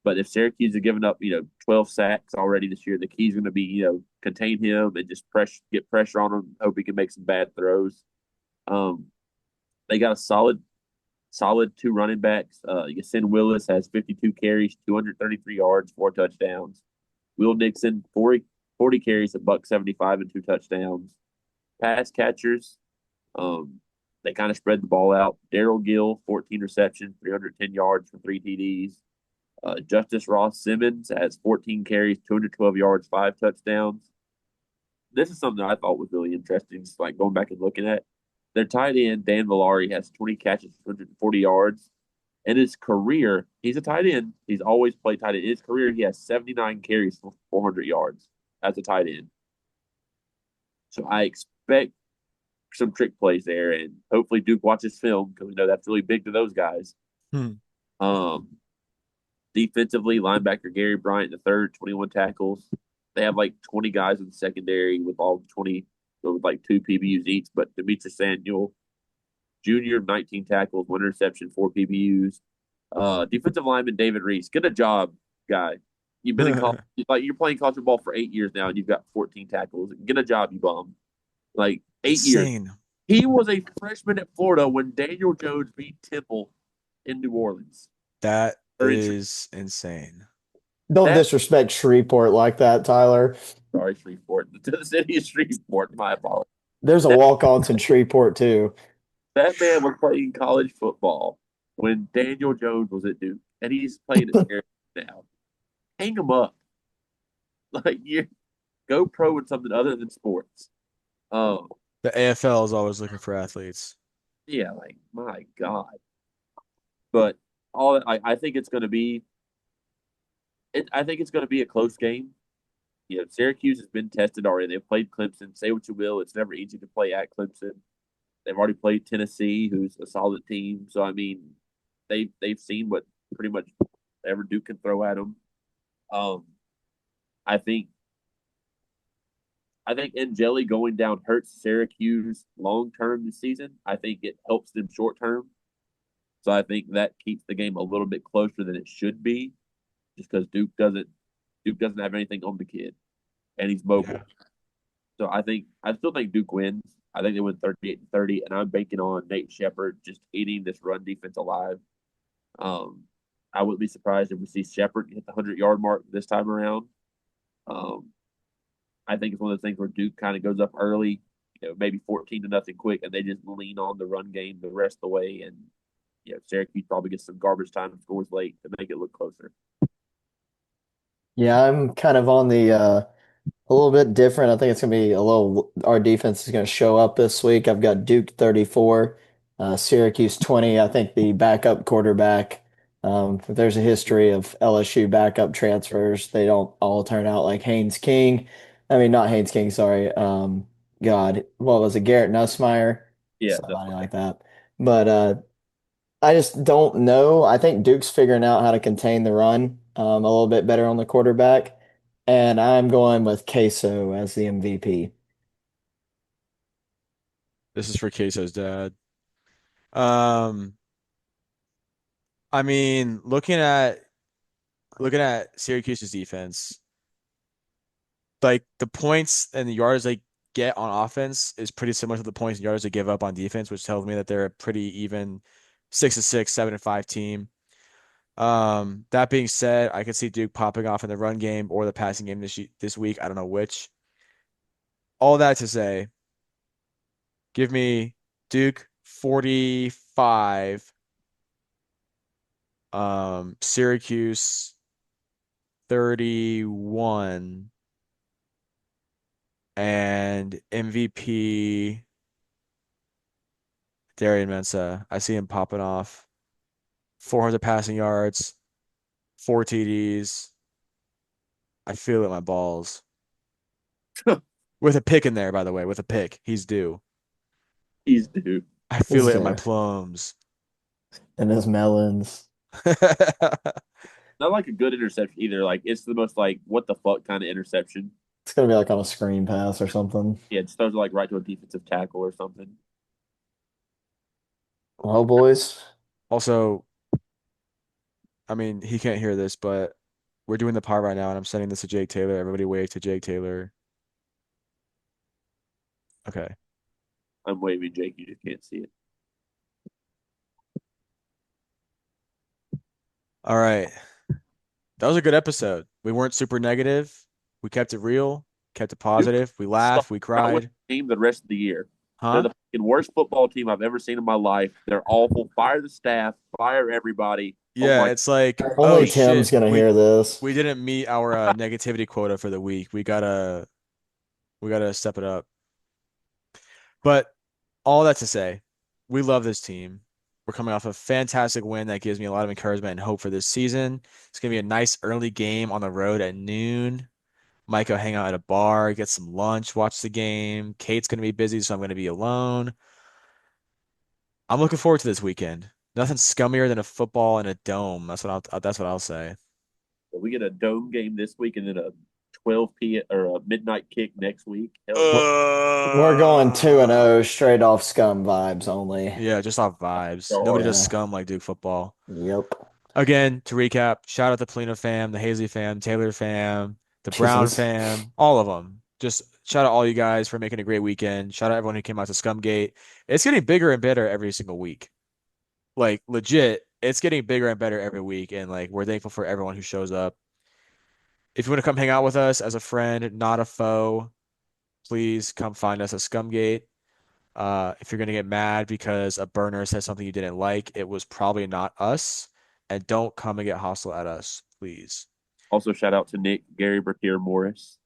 But if Syracuse has given up, 12 sacks already this year, the key is going to be, contain him and just get pressure on him. Hope he can make some bad throws. Um, they got a solid 2 running backs. Yasin Willis has 52 carries, 233 yards, 4 touchdowns. Will Nixon, 40 carries, a buck 75 and 2 touchdowns. Pass catchers, um, they kind of spread the ball out. Daryl Gill, 14 receptions, 310 yards for 3 TDs. Justice Ross Simmons has 14 carries, 212 yards, 5 touchdowns. This is something I thought was really interesting, just like going back and looking at. Their tight end, Dan Villari, has 20 catches, 240 yards. In his career, he's a tight end. He's always played tight end. In his career, he has 79 carries for 400 yards as a tight end. So I expect some trick plays there, and hopefully Duke watches film because we know that's really big to those guys. Hmm. Um, Defensively, linebacker Gary Bryant the third, 21 tackles. They have like 20 guys in the secondary with all 20 with like 2 PBUs each. But Demetrius Samuel Jr. 19 tackles, 1 interception, 4 PBUs. Defensive lineman David Reese, get a job, guy. You've been in college, like you're playing college football for 8 years now, and you've got 14 tackles. Get a job, you bum. Like 8 years. Insane. He was a freshman at Florida when Daniel Jones beat Temple in New Orleans. That Or in is insane. Don't that disrespect Shreveport like that, Tyler. Sorry, Shreveport. To the city of Shreveport, my apologies. There's a That, walk-ons in Shreveport too. that man was playing college football when Daniel Jones was at Duke, and he's playing at Syracuse now. Hang him up. Like, you go pro in something other than sports. Um, The AFL is always looking for athletes. yeah, like, my God. But all I think it's going to be, I think it's going to be a close game. Syracuse has been tested already. They've played Clemson. Say what you will, it's never easy to play at Clemson. They've already played Tennessee, who's a solid team. So I mean, they've seen what pretty much ever Duke can throw at them. Um, I think I think Angeli going down hurts Syracuse long term this season. I think it helps them short term. So I think that keeps the game a little bit closer than it should be, just because Duke doesn't have anything on the kid, and he's Yeah. mobile. So I still think Duke wins. I think they win 38-30, and I'm banking on Nate Shepard just eating this run defense alive. Um, I wouldn't be surprised if we see Shepard hit the 100-yard mark this time around. Um, I think it's one of those things where Duke kind of goes up early, maybe 14 to nothing quick, and they just lean on the run game the rest of the way. And Syracuse probably gets some garbage time and scores late to make it look closer. Yeah, I'm kind of on the a little bit different. I think it's gonna be a little. Our defense is gonna show up this week. I've got Duke 34, Syracuse 20. I think the backup quarterback. If there's a history of LSU backup transfers, they don't all turn out like Haynes King. I mean, not Haynes King, sorry. God, what was it? Garrett Nussmeier, Yeah, that's somebody fine. like that. But I just don't know. I think Duke's figuring out how to contain the run a little bit better on the quarterback. And I'm going with Queso as the MVP. This is for Queso's dad. Um, I mean, looking at Syracuse's defense, like the points and the yards they get on offense is pretty similar to the points and yards they give up on defense, which tells me that they're a pretty even 6-6, 7-5 team. That being said, I could see Duke popping off in the run game or the passing game this week. I don't know which. All that to say, give me Duke 45, Syracuse 31, and MVP Darian Mensah. I see him popping off 400 passing yards, four TDs. I feel it in my balls. With a pick in there, by the way, with a pick. He's due. He's due. I feel Is it in my there plums. and his melons. Not like a good interception either. Like it's the most like what the fuck kind of interception. It's gonna be like on a screen pass or something. Yeah, it just throws it like right to a defensive tackle or something. Well, boys, Also, I mean, he can't hear this, but we're doing the pod right now, and I'm sending this to Jake Taylor. Everybody wave to Jake Taylor. Okay. I'm waving, Jake. You just can't see it. All right. That was a good episode. We weren't super negative. We kept it real, kept it Duke positive. We sucks. laughed, we Not win cried. the game the rest of the year. They're Huh? the fucking worst football team I've ever seen in my life. They're awful. Fire the staff. Fire everybody. Oh Yeah, my it's like, only oh Tim's shit, gonna we hear this. we didn't meet our negativity quota for the week. We gotta step it up. But all that to say, we love this team. We're coming off a fantastic win that gives me a lot of encouragement and hope for this season. It's gonna be a nice early game on the road at noon. Might go hang out at a bar, get some lunch, watch the game. Kate's gonna be busy, so I'm gonna be alone. I'm looking forward to this weekend. Nothing scummier than a football in a dome. That's what I'll say. We get a dome game this week and then a 12 p or a midnight kick next week. Hell yeah. We're going 2 and Uh, 0 straight off scum vibes only. yeah, just off vibes. Go Nobody hard. does Yeah. scum like Duke football. Yep. Again, to recap, shout out the Polino fam, the Hazley fam, Taylor fam, the Brown Jesus. fam, all of them. Just shout out all you guys for making a great weekend. Shout out everyone who came out to Scumgate. It's getting bigger and better every single week. Like legit, it's getting bigger and better every week, and like we're thankful for everyone who shows up. If you want to come hang out with us as a friend, not a foe, please come find us at Scumgate. If you're gonna get mad because a burner said something you didn't like, it was probably not us. And don't come and get hostile at us, please. Also, shout out to Nick, Gary Bertier Morris.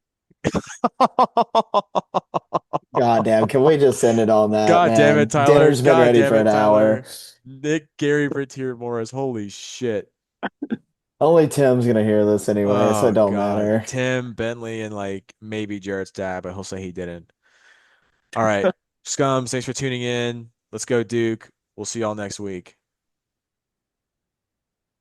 God damn, can we just end it on that, God damn it, man? Tyler. Dinner's been God ready damn for it, an hour. Tyler. Nick Gary Bertier Morris. Holy shit. Only Tim's gonna hear this anyway, so it Oh don't God. matter. Tim, Bentley, and like maybe Jarrett's dad, but he'll say he didn't. All right. Scums, thanks for tuning in. Let's go, Duke. We'll see y'all next week.